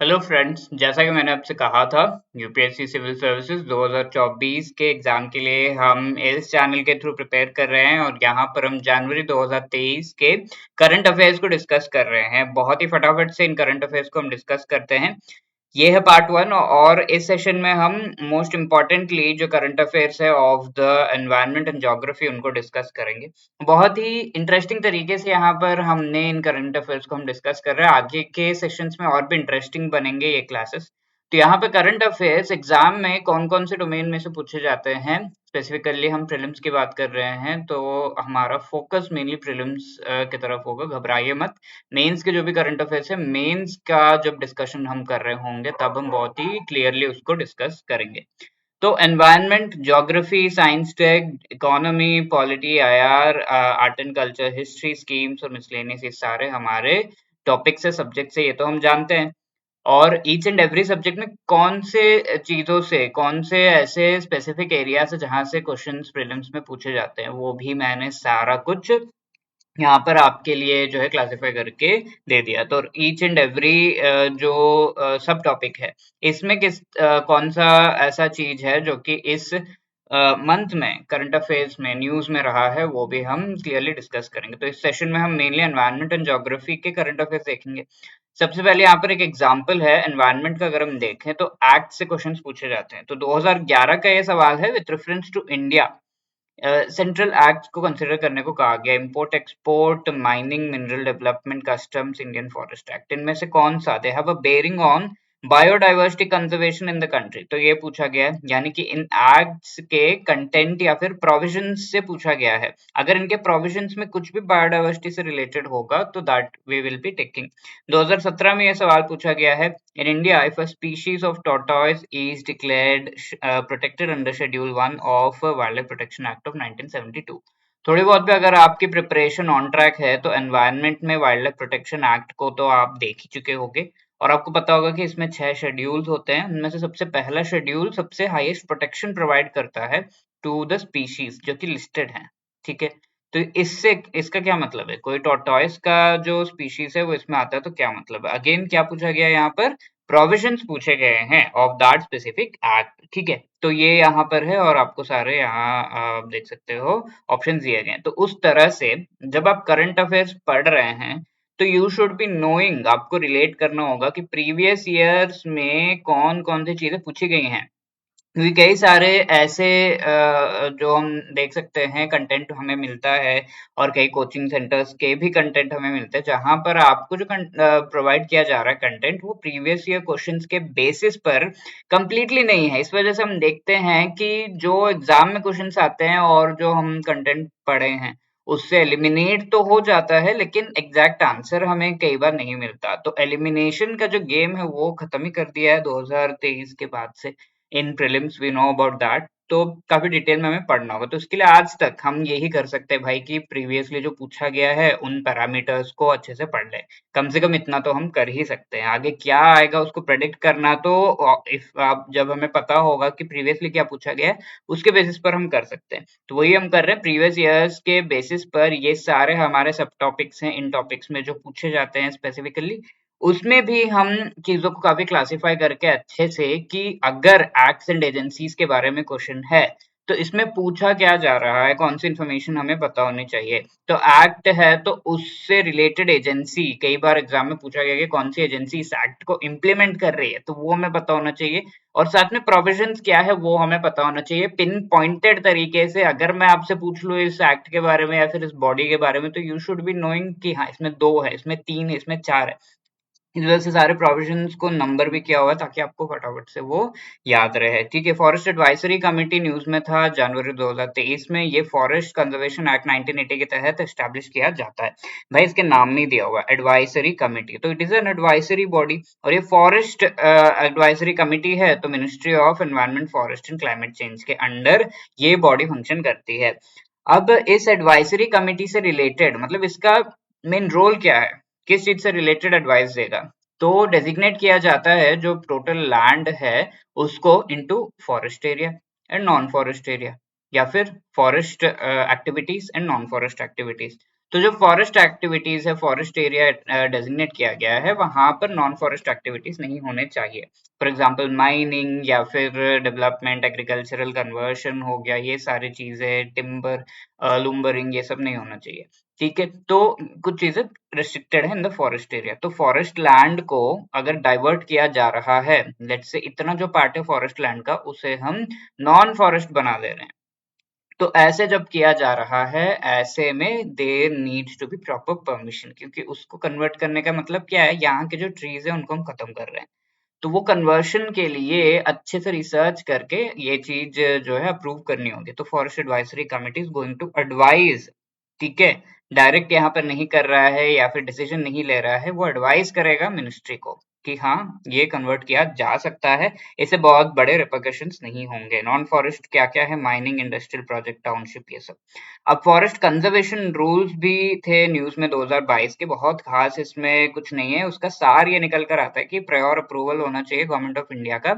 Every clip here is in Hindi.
हेलो फ्रेंड्स, जैसा कि मैंने आपसे कहा था यूपीएससी सिविल सर्विसेज 2024 के एग्जाम के लिए हम इस चैनल के थ्रू प्रिपेयर कर रहे हैं और यहाँ पर हम जनवरी 2023 के करंट अफेयर्स को डिस्कस कर रहे हैं। बहुत ही फटाफट से इन करंट अफेयर्स को हम डिस्कस करते हैं। ये है पार्ट वन और इस सेशन में हम मोस्ट इम्पॉर्टेंटली जो करंट अफेयर्स है of the environment and geography उनको डिस्कस करेंगे। बहुत ही इंटरेस्टिंग तरीके से यहाँ पर हमने इन करंट अफेयर्स को हम डिस्कस कर रहे हैं। आगे के सेशंस में और भी इंटरेस्टिंग बनेंगे ये क्लासेस। तो यहाँ पे करंट अफेयर्स एग्जाम में कौन कौन से डोमेन में से पूछे जाते हैं, स्पेसिफिकली हम प्रीलिम्स की बात कर रहे हैं तो हमारा फोकस मेनली प्रीलिम्स की तरफ होगा। घबराइए मत। मेंस के जो भी करंट अफेयर्स है, मेंस का जब डिस्कशन हम कर रहे होंगे तब हम बहुत ही क्लियरली उसको डिस्कस करेंगे। तो environment, geography, science tech, economy, polity, IR, art and culture, history, schemes और मिसलेनियस, ये सारे हमारे टॉपिक्स है, सब्जेक्ट्स है, ये तो हम जानते हैं। और ईच एंड एवरी सब्जेक्ट में कौन से चीजों से, कौन से ऐसे स्पेसिफिक एरिया से जहां से क्वेश्चंस प्रीलिम्स में पूछे जाते हैं, वो भी मैंने सारा कुछ यहाँ पर आपके लिए जो है क्लासिफाई करके दे दिया। तो ईच एंड एवरी जो सब टॉपिक है, इसमें कौन सा ऐसा चीज है जो कि इस मंथ में करंट अफेयर्स में न्यूज में रहा है, वो भी हम क्लियरली डिस्कस करेंगे। तो इस सेशन में हम मेनली एनवायरनमेंट एंड ज्योग्राफी के करंट अफेयर्स देखेंगे। सबसे पहले यहाँ पर एक एग्जाम्पल है एनवायरनमेंट का। अगर हम देखें तो एक्ट से क्वेश्चंस पूछे जाते हैं। तो 2011 का ये सवाल है with reference to India. Central act को कंसिडर करने को कहा गया। Import export, mining, mineral development, customs, Indian forest act, इनमें से कौन सा they have a bearing on biodiversity conservation in the country. तो ये पूछा गया है, यानी कि इन एक्ट्स के कंटेंट या फिर प्रोविजंस से पूछा गया है। अगर इनके प्रोविजंस में कुछ भी बायोडाइवर्सिटी से रिलेटेड होगा तो that we will be taking. 2017 में यह सवाल पूछा गया है। In India, if a species of tortoise is declared protected under Schedule 1 of Wildlife Protection Act of 1972, थोड़ी बहुत भी अगर आपकी प्रिपरेशन ऑन ट्रैक है तो एनवायरनमेंट में वाइल्ड लाइफ प्रोटेक्शन एक्ट को तो आप देख ही चुके होंगे और आपको पता होगा कि इसमें 6 शेड्यूल्स होते हैं। उनमें से सबसे पहला शेड्यूल सबसे हाईएस्ट प्रोटेक्शन प्रोवाइड करता है टू द स्पीशीज जो कि लिस्टेड है। ठीक है, तो इससे इसका क्या मतलब है? कोई टॉर्टॉइस का जो स्पीशीज है वो इसमें आता है तो क्या मतलब है? अगेन क्या पूछा गया है यहाँ पर? प्रोविजंस पूछे गए हैं ऑफ दैट स्पेसिफिक एक्ट। ठीक है, तो ये यहाँ पर है और आपको सारे यहाँ आप देख सकते हो ऑप्शन दिए गए हैं। तो उस तरह से जब आप करंट अफेयर्स पढ़ रहे हैं तो यू शुड बी नोइंग, आपको रिलेट करना होगा कि प्रीवियस ईयर्स में कौन कौन सी चीजें पूछी गई हैं। क्योंकि कई सारे ऐसे जो हम देख सकते हैं कंटेंट हमें मिलता है और कई कोचिंग सेंटर्स के भी कंटेंट हमें मिलते हैं जहां पर आपको जो प्रोवाइड किया जा रहा है कंटेंट वो प्रीवियस ईयर क्वेश्चंस के बेसिस पर कंप्लीटली नहीं है। इस वजह से हम देखते हैं कि जो एग्जाम में क्वेश्चंस आते हैं और जो हम कंटेंट पढ़े हैं उससे एलिमिनेट तो हो जाता है लेकिन एग्जैक्ट आंसर हमें कई बार नहीं मिलता। तो एलिमिनेशन का जो गेम है वो खत्म ही कर दिया है 2023 के बाद से। In prelims we know about that. तो काफी डिटेल में हमें पढ़ना होगा। तो इसके लिए आज तक हम यही कर सकते हैं भाई कि प्रीवियसली जो पूछा गया है उन पैरामीटर्स को अच्छे से पढ़ लें। कम से कम इतना तो हम कर ही सकते हैं। आगे क्या आएगा उसको प्रेडिक्ट करना तो इफ आप जब हमें पता होगा कि प्रीवियसली क्या पूछा गया है उसके बेसिस पर हम कर सकते हैं। तो वही हम कर रहे हैं, प्रीवियस ईयर्स के बेसिस पर ये सारे हमारे सब टॉपिक्स हैं। इन टॉपिक्स में जो पूछे जाते हैं स्पेसिफिकली उसमें भी हम चीज़ों को काफ़ी क्लासिफ़ाई करके अच्छे से कि अगर एक्ट्स एंड एजेंसीज़ के बारे में क्वेश्चन है, तो इसमें पूछा क्या जा रहा है, कौन-सी इन्फॉर्मेशन हमें पता होनी चाहिए। तो एक्ट है तो उससे रिलेटेड एजेंसी, कई बार एग्ज़ाम में पूछा गया कि कौन-सी एजेंसी इस एक्ट को इम्प्लीमेंट कर रही है, तो वो हमें पता होना चाहिए। और साथ में प्रोविजंस क्या है वो हमें पता होना चाहिए पिन पॉइंटेड तरीके से। अगर मैं आपसे पूछ लूँ इस एक्ट के बारे में या फिर इस बॉडी के बारे में तो यू शुड बी नोइंग कि हाँ, इसमें 2 है, इसमें 3 है, इसमें 4 है। इस वजह से सारे प्रोविजंस को नंबर भी किया हुआ है ताकि आपको फटाफट से वो याद रहे। ठीक है, फॉरेस्ट एडवाइजरी कमेटी न्यूज में था जनवरी 2023 में। ये फॉरेस्ट कंजर्वेशन एक्ट 1980 के तहत एस्टैब्लिश किया जाता है। भाई इसके नाम नहीं दिया हुआ एडवाइजरी कमेटी, तो it is an advisory body. और ये फॉरेस्ट एडवाइजरी कमेटी है तो ministry of environment, forest and climate change के अंडर ये बॉडी फंक्शन करती है। अब इस एडवाइजरी कमेटी से रिलेटेड मतलब इसका मेन रोल क्या है, किस चीज से रिलेटेड एडवाइस देगा? तो डेजिग्नेट किया जाता है जो टोटल लैंड है उसको into forest area and non forest area, या फिर forest activities and non forest activities. तो जो फॉरेस्ट एक्टिविटीज है, फॉरेस्ट एरिया डेजिग्नेट किया गया है, वहां पर नॉन फॉरेस्ट एक्टिविटीज नहीं होने चाहिए। फॉर एग्जांपल माइनिंग या फिर डेवलपमेंट, एग्रीकल्चरल कन्वर्शन हो गया, ये सारी चीजें, टिम्बर, लुम्बरिंग, ये सब नहीं होना चाहिए। ठीक है, तो कुछ चीजें रिस्ट्रिक्टेड है इन द फॉरेस्ट एरिया। तो फॉरेस्ट लैंड को अगर डाइवर्ट किया जा रहा है, लेट्स से इतना जो पार्ट है फॉरेस्ट लैंड का, उसे हम नॉन फॉरेस्ट बना दे रहे हैं, तो ऐसे जब किया जा रहा है, ऐसे में there needs to be proper permission, क्योंकि उसको कन्वर्ट करने का मतलब क्या है, यहाँ के जो ट्रीज है उनको हम खत्म कर रहे हैं। तो वो कन्वर्शन के लिए अच्छे से रिसर्च करके ये चीज जो है अप्रूव करनी होगी। तो forest advisory committee is going to advise, ठीक है, डायरेक्ट यहाँ पर नहीं कर रहा है या फिर डिसीजन नहीं ले रहा है, वो एडवाइस करेगा मिनिस्ट्री को कि हाँ ये कन्वर्ट किया जा सकता है, इससे बहुत बड़े रिpercussions नहीं होंगे। नॉन फॉरेस्ट क्या क्या है, माइनिंग, इंडस्ट्रियल प्रोजेक्ट, टाउनशिप, ये सब। अब फॉरेस्ट कंजर्वेशन रूल्स भी थे न्यूज में 2022 के, बहुत खास इसमें कुछ नहीं है, उसका सार ये निकल कर आता है कि प्रायर अप्रूवल होना चाहिए गवर्नमेंट ऑफ इंडिया का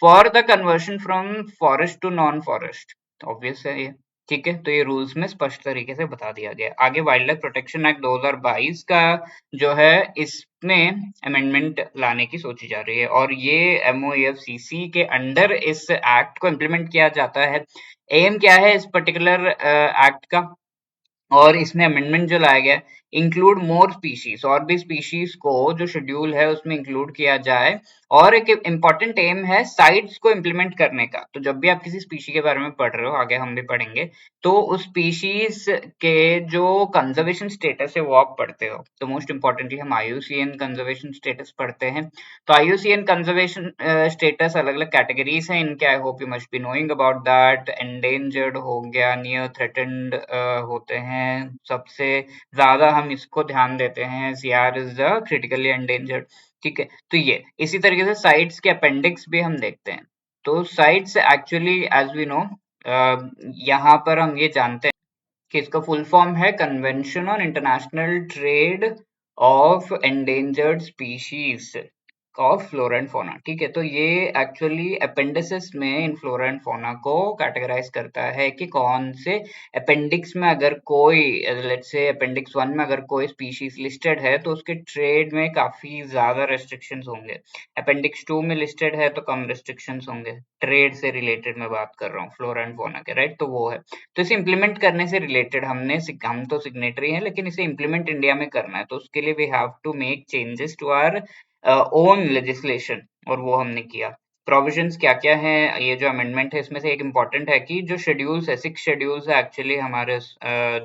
for the conversion from forest to non forest. Obvious है ये, ठीक है, तो ये रूल्स में स्पष्ट तरीके से बता दिया गया है। आगे वाइल्ड लाइफ प्रोटेक्शन एक्ट 2022 का जो है, इसमें अमेंडमेंट लाने की सोची जा रही है, और ये MoEFCC के अंडर इस एक्ट को इम्प्लीमेंट किया जाता है। एम क्या है इस पर्टिकुलर एक्ट का, और इसमें अमेंडमेंट जो लाया गया है, इंक्लूड मोर स्पीशीज, और भी स्पीशीज को जो शेड्यूल है उसमें इंक्लूड किया जाए। और एक इम्पॉर्टेंट एम है साइट्स को इम्प्लीमेंट करने का। तो जब भी आप किसी स्पीशी के बारे में पढ़ रहे हो, आगे हम भी पढ़ेंगे, तो उस स्पीशीज के जो कंजर्वेशन स्टेटस है वो आप पढ़ते हो। तो मोस्ट इंपॉर्टेंटली हम IUCN कंजर्वेशन स्टेटस पढ़ते हैं। तो IUCN कंजर्वेशन स्टेटस अलग अलग कैटेगरीज हैं इनके, I hope you must be knowing about that. Endangered हो गया, नियर थ्रेटेंड होते हैं, सबसे ज्यादा हम इसको ध्यान देते हैं, CR is the critically endangered, ठीक है। तो ये इसी तरीके से साइट्स के अपेंडिक्स भी हम देखते हैं। तो CITES actually as we know, यहाँ पर हम ये जानते हैं कि इसका फुल फॉर्म है convention on international trade of endangered species of flora and fauna, ठीक है। तो ये एक्चुअली अपेंडिसेस में इन फ्लोरा एंड फौना को कैटेगराइज करता है कि कौन से अपेंडिक्स में अगर कोई, लेट्स से अपेंडिक्स 1 में अगर कोई स्पीशीज लिस्टेड है तो उसके ट्रेड में काफी ज्यादा रेस्ट्रिक्शंस होंगे। अपेंडिक्स 2 में लिस्टेड है तो कम रेस्ट्रिक्शंस होंगे। ट्रेड से रिलेटेड मैं बात कर रहा हूँ, फ्लोरा एंड फौना के, राइट। तो वो है, तो इसे इम्प्लीमेंट करने से रिलेटेड हम तो सिग्नेटरी हैं, लेकिन इसे इम्प्लीमेंट इंडिया में करना है, तो उसके लिए we have to make changes to our own legislation, और वो हमने किया। प्रोविजंस क्या क्या हैं, ये जो अमेंडमेंट है इसमें से एक इम्पॉर्टेंट है कि जो शेड्यूल्स है, 6 शेड्यूल्स है एक्चुअली हमारे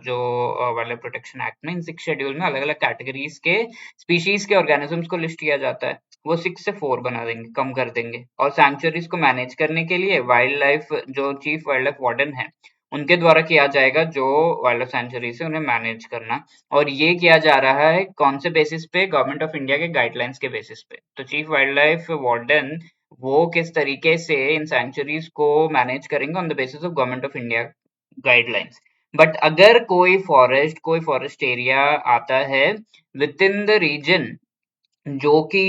जो वाइल्ड लाइफ प्रोटेक्शन एक्ट में, इन 6 शेड्यूल में अलग अलग कैटेगरीज के स्पीशीज के ऑर्गेनिजम्स को लिस्ट किया जाता है। वो 6 से 4 बना देंगे, कम कर देंगे। और सैंक्चुरीज को मैनेज करने के लिए वाइल्ड लाइफ जो चीफ वाइल्ड लाइफ वार्डन है उनके द्वारा किया जाएगा, जो वाइल्ड लाइफ सैंक्चुरीज है उन्हें मैनेज करना। और ये किया जा रहा है कौन से बेसिस पे, गवर्नमेंट ऑफ इंडिया के गाइडलाइंस के बेसिस पे। तो चीफ वाइल्ड लाइफ वार्डन वो किस तरीके से इन सैंक्चुरीज को मैनेज करेंगे on the basis of government of India guidelines. But अगर कोई फॉरेस्ट एरिया आता है विद इन द रीजन जो कि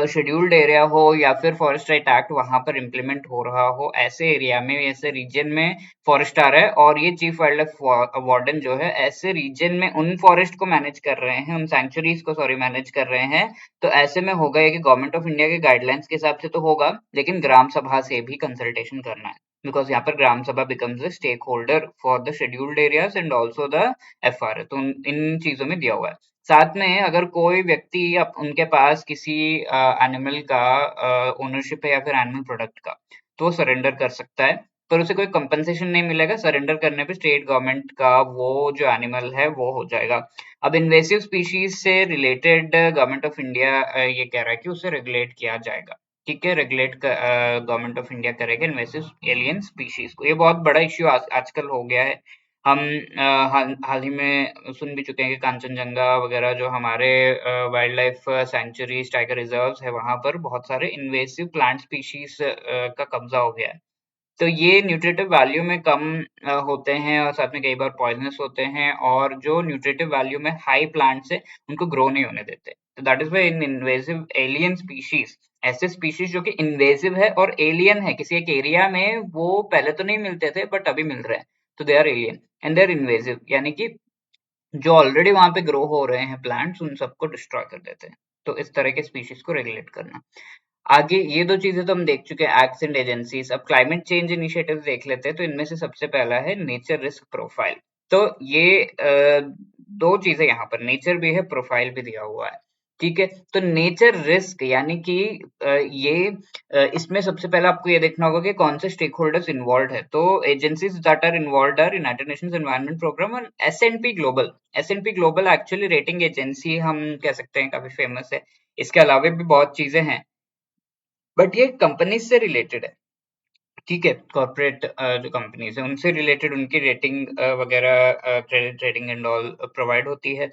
शेड्यूल्ड एरिया हो या फिर फॉरेस्ट राइट एक्ट वहां पर इम्प्लीमेंट हो रहा हो, ऐसे एरिया में, ऐसे रीजन में फॉरेस्ट आ रहा है, और ये चीफ वाइल्ड लाइफ वार्डन जो है ऐसे रीजन में उन फॉरेस्ट को मैनेज कर रहे हैं, उन सैंक्चुरीज को सॉरी मैनेज कर रहे हैं, तो ऐसे में होगा ये कि गवर्नमेंट ऑफ इंडिया के गाइडलाइंस के हिसाब से तो होगा, लेकिन ग्राम सभा से भी कंसल्टेशन करना है, बिकॉज यहाँ पर gram sabha becomes the stakeholder for the scheduled areas and also the FR, तो इन चीजों में दिया हुआ है। साथ में अगर कोई व्यक्ति उनके पास किसी एनिमल का ओनरशिप है या फिर एनिमल प्रोडक्ट का, तो वो सरेंडर कर सकता है, पर उसे कोई कंपनसेशन नहीं मिलेगा। सरेंडर करने पे स्टेट गवर्नमेंट का वो जो एनिमल है वो हो जाएगा। अब इन्वेसिव स्पीशीज से रिलेटेड गवर्नमेंट ऑफ इंडिया ये कह रहा है कि उसे रेगुलेट किया जाएगा, ठीक है। रेगुलेट गवर्नमेंट ऑफ इंडिया करेगा इन्वेसिव एलियन स्पीशीज को। ये बहुत बड़ा इश्यू आजकल हो गया है। हम हाल ही में सुन भी चुके हैं कि कांचनजंगा वगैरह जो हमारे wild life sanctuaries, tiger reserves है, वहां पर बहुत सारे इन्वेसिव प्लांट स्पीशीज का कब्जा हो गया है। तो ये न्यूट्रिटिव वैल्यू में कम होते हैं, और साथ में कई बार पॉइजनस होते हैं, और जो न्यूट्रिटिव वैल्यू में हाई प्लांट्स है उनको ग्रो नहीं होने देते। तो that is why in invasive alien species, ऐसे स्पीशीज जो कि इन्वेसिव है और एलियन है, किसी एक एरिया में वो पहले तो नहीं मिलते थे बट अभी मिल रहे हैं, तो they are alien and they are invasive, यानी कि जो ऑलरेडी वहां पे ग्रो हो रहे हैं प्लांट्स, उन सबको डिस्ट्रॉय कर देते हैं। तो इस तरह के स्पीशीज को रेगुलेट करना। आगे ये दो चीजें तो हम देख चुके हैं, एक्ट्स एंड एजेंसीज। अब क्लाइमेट चेंज इनिशिएटिव देख लेते हैं। तो इनमें से सबसे पहला है नेचर रिस्क प्रोफाइल। तो ये दो चीजें यहाँ पर, नेचर भी है, प्रोफाइल भी दिया हुआ है। ठीक है, तो नेचर रिस्क यानी कि ये इसमें सबसे पहले आपको ये देखना होगा कि कौन से स्टेक होल्डर्स इन्वॉल्व है। तो agencies that are involve are United Nations Environment Programme और S and P Global. S and P Global actually rating agency हम कह सकते हैं, काफी फेमस है। इसके अलावा भी बहुत चीजें हैं, बट ये कंपनीज से रिलेटेड है। ठीक है, कॉर्पोरेट जो कंपनीज है उनसे रिलेटेड उनकी रेटिंग वगैरह, credit rating and all provide होती है।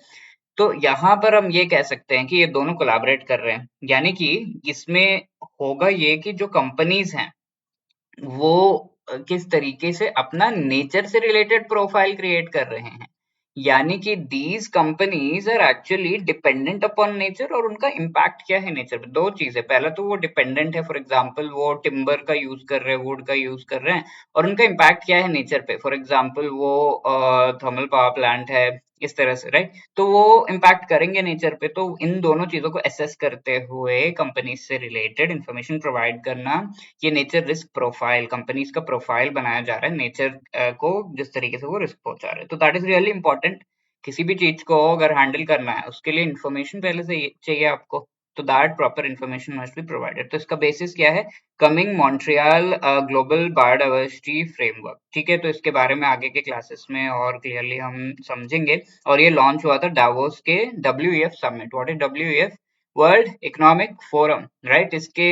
तो यहाँ पर हम ये कह सकते हैं कि ये दोनों कोलैबोरेट कर रहे हैं, यानी कि इसमें होगा ये कि जो कंपनीज हैं वो किस तरीके से अपना नेचर से रिलेटेड प्रोफाइल क्रिएट कर रहे हैं। यानी कि these companies are actually dependent upon nature, और उनका इम्पैक्ट क्या है नेचर पे। दो चीजें, पहला तो वो डिपेंडेंट है, फॉर एग्जांपल वो टिम्बर का यूज कर रहे हैं, वुड का यूज कर रहे हैं, और उनका इम्पैक्ट क्या है नेचर पे। फॉर एग्जांपल वो थर्मल पावर प्लांट है, इस तरह से, राइट। तो वो इम्पैक्ट करेंगे नेचर पे। तो इन दोनों चीजों को असेस करते हुए कंपनीज से रिलेटेड इंफॉर्मेशन प्रोवाइड करना, ये नेचर रिस्क प्रोफाइल, कंपनीज का प्रोफाइल बनाया जा रहा है नेचर को, जिस तरीके से वो रिस्क पहुंचा रहे हैं। तो दैट इज रियली इंपॉर्टेंट। किसी भी चीज को अगर हैंडल करना है उसके लिए इंफॉर्मेशन पहले से चाहिए आपको। तो that proper information must be provided. तो इसका बेसिस क्या है, coming Montreal global biodiversity framework. ठीक है, तो इसके बारे में आगे के क्लासेस में और क्लियरली हम समझेंगे। और ये लॉन्च हुआ था डावोस के WEF summit. What is WEF? World economic forum, right. इसके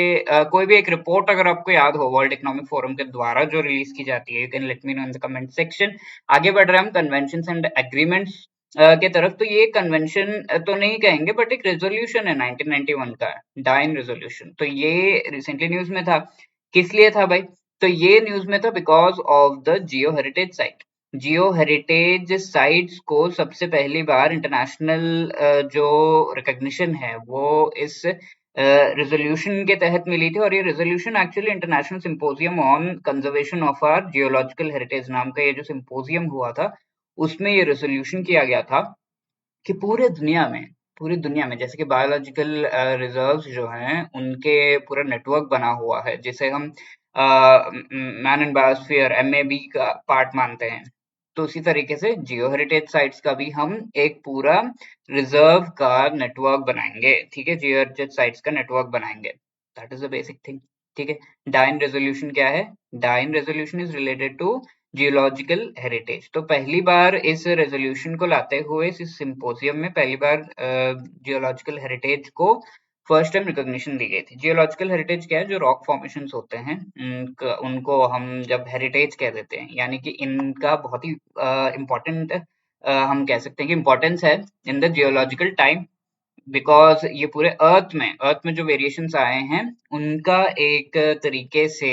कोई भी एक रिपोर्ट अगर आपको याद हो वर्ल्ड इकोनॉमिक फोरम के द्वारा जो रिलीज की जाती है, you can let me know in the comment section. आगे बढ़ रहे हैं हम कन्वेंशंस एंड एग्रीमेंट्स के तरफ। तो ये कन्वेंशन तो नहीं कहेंगे, बट एक रेजोल्यूशन है 1991 का, डाइन रेजोल्यूशन। तो ये रिसेंटली न्यूज में था। किस लिए था भाई? तो ये न्यूज में था because of the Jio heritage site. Jio heritage sites को सबसे पहली बार इंटरनेशनल जो रिकॉग्निशन है वो इस रेजोल्यूशन के तहत मिली थी। और ये resolution actually international symposium on conservation of our geological heritage नाम का ये जो सिंपोजियम हुआ था, उसमें ये रेजोल्यूशन किया गया था कि पूरी दुनिया में जैसे कि बायोलॉजिकल रिजर्व्स जो हैं उनके पूरा नेटवर्क बना हुआ है, जिसे हम मैन एंड बायोस्फीयर MAB का पार्ट मानते हैं। तो उसी तरीके से जियो हेरिटेज साइट्स का भी हम एक पूरा रिजर्व का नेटवर्क बनाएंगे। ठीक है, जियो हेरिटेज साइट्स का नेटवर्क बनाएंगे। That is the basic thing. ठीक है, डाइन रेजोल्यूशन क्या है? Digne resolution is related to geological heritage. तो पहली बार इस रेजोल्यूशन को लाते हुए इस सिंपोजियम में पहली बार जियोलॉजिकल हेरिटेज को फर्स्ट टाइम रिकॉग्निशन दी गई थी। जियोलॉजिकल हेरिटेज क्या है? जो रॉक फॉर्मेशंस होते हैं उनको हम जब हेरिटेज कह देते हैं, यानी कि इनका बहुत ही इम्पोर्टेंट हम कह सकते हैं कि इम्पोर्टेंस है in the geological time. Because ये पूरे अर्थ में जो वेरिएशंस आए हैं उनका एक तरीके से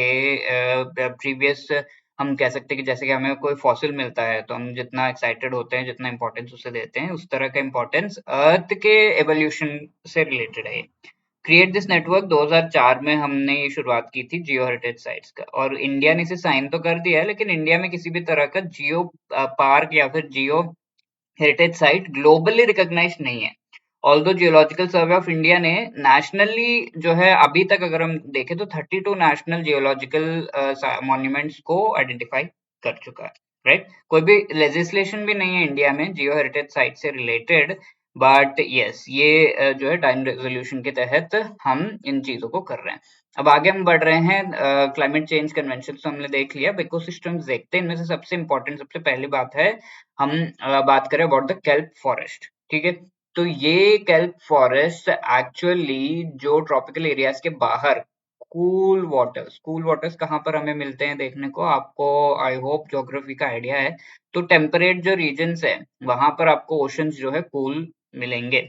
प्रीवियस हम कह सकते हैं कि जैसे कि हमें कोई फॉसिल मिलता है तो हम जितना एक्साइटेड होते हैं, जितना इंपॉर्टेंस उसे देते हैं, उस तरह का इंपॉर्टेंस अर्थ के एवोल्यूशन से रिलेटेड है। क्रिएट दिस नेटवर्क 2004 में हमने ये शुरुआत की थी जियो हेरिटेज साइट्स का, और इंडिया ने इसे साइन तो कर दिया है, लेकिन इंडिया में किसी भी तरह का जियो पार्क या फिर geo heritage site globally recognised नहीं है। Although geological survey of India ने नेशनली जो है, अभी तक अगर हम देखें तो 32 नेशनल जियोलॉजिकल मॉन्यूमेंट्स को आइडेंटिफाई कर चुका है, राइट। कोई भी लेजिस्लेशन भी नहीं है इंडिया में जियो हेरिटेज साइट से रिलेटेड, बट यस ये जो है डाइन रेजोल्यूशन के तहत हम इन चीजों को कर रहे हैं। अब आगे हम बढ़ रहे हैं। क्लाइमेट चेंज कन्वेंशन तो हमने देख लिया। इकोसिस्टम्स देखते हैं। इनमें से सबसे इंपॉर्टेंट, सबसे पहली बात है, हम बात करें अबाउट द केल्प फॉरेस्ट। ठीक है, तो ये केल्प फॉरेस्ट एक्चुअली जो ट्रॉपिकल एरियाज के बाहर कूल वाटर्स कहाँ पर हमें मिलते हैं देखने को, आपको आई होप ज्योग्राफी का आइडिया है। तो टेम्परेट जो रीजन्स है वहां पर आपको ओशंस जो है कूल मिलेंगे।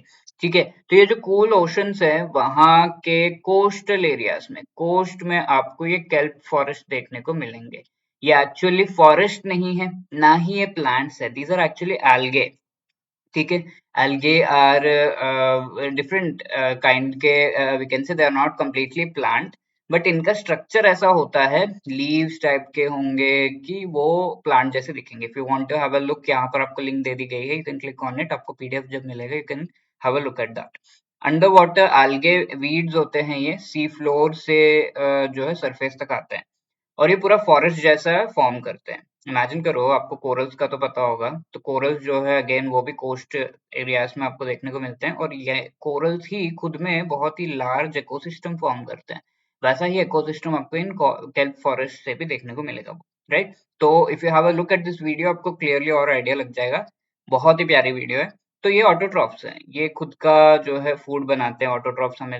ठीक है, तो ये जो कूल ओशंस है वहां के कोस्टल एरियाज में, कोस्ट में आपको ये केल्प फॉरेस्ट देखने को मिलेंगे। ये एक्चुअली फॉरेस्ट नहीं है, ना ही ये प्लांट्स है, दीज आर एक्चुअली एल्गे। ठीक है, एल्गे आर डिफरेंट काइंड के, we can say they are not completely plant, but इनका स्ट्रक्चर ऐसा होता है, लीव्स टाइप के होंगे कि वो प्लांट जैसे दिखेंगे। If you want to have a look, यहाँ पर आपको लिंक दे दी गई है, you can click on it, आपको पीडीएफ जब मिलेगा you can have a look at that. Under water algae weeds होते हैं, ये सी फ्लोर से जो है सरफेस तक आते हैं और ये पूरा फॉरेस्ट जैसा फॉर्म करते हैं। इमेजिन करो, आपको कोरल्स का तो पता होगा, तो कोरल्स जो है अगेन वो भी कोस्ट एरियाज में आपको देखने को मिलते हैं और ये कोरल्स ही खुद में बहुत ही लार्ज इकोसिस्टम फॉर्म करते हैं। वैसा ही इकोसिस्टम आपको इन केल्प फॉरेस्ट से भी देखने को मिलेगा, राइट? तो if you have a look at this video, आपको क्लियरली और आइडिया लग जाएगा। बहुत ही प्यारी वीडियो है। तो ये ऑटोट्रॉफ्स हैं, ये खुद का जो है फूड बनाते हैं। ऑटोट्रॉफ्स हम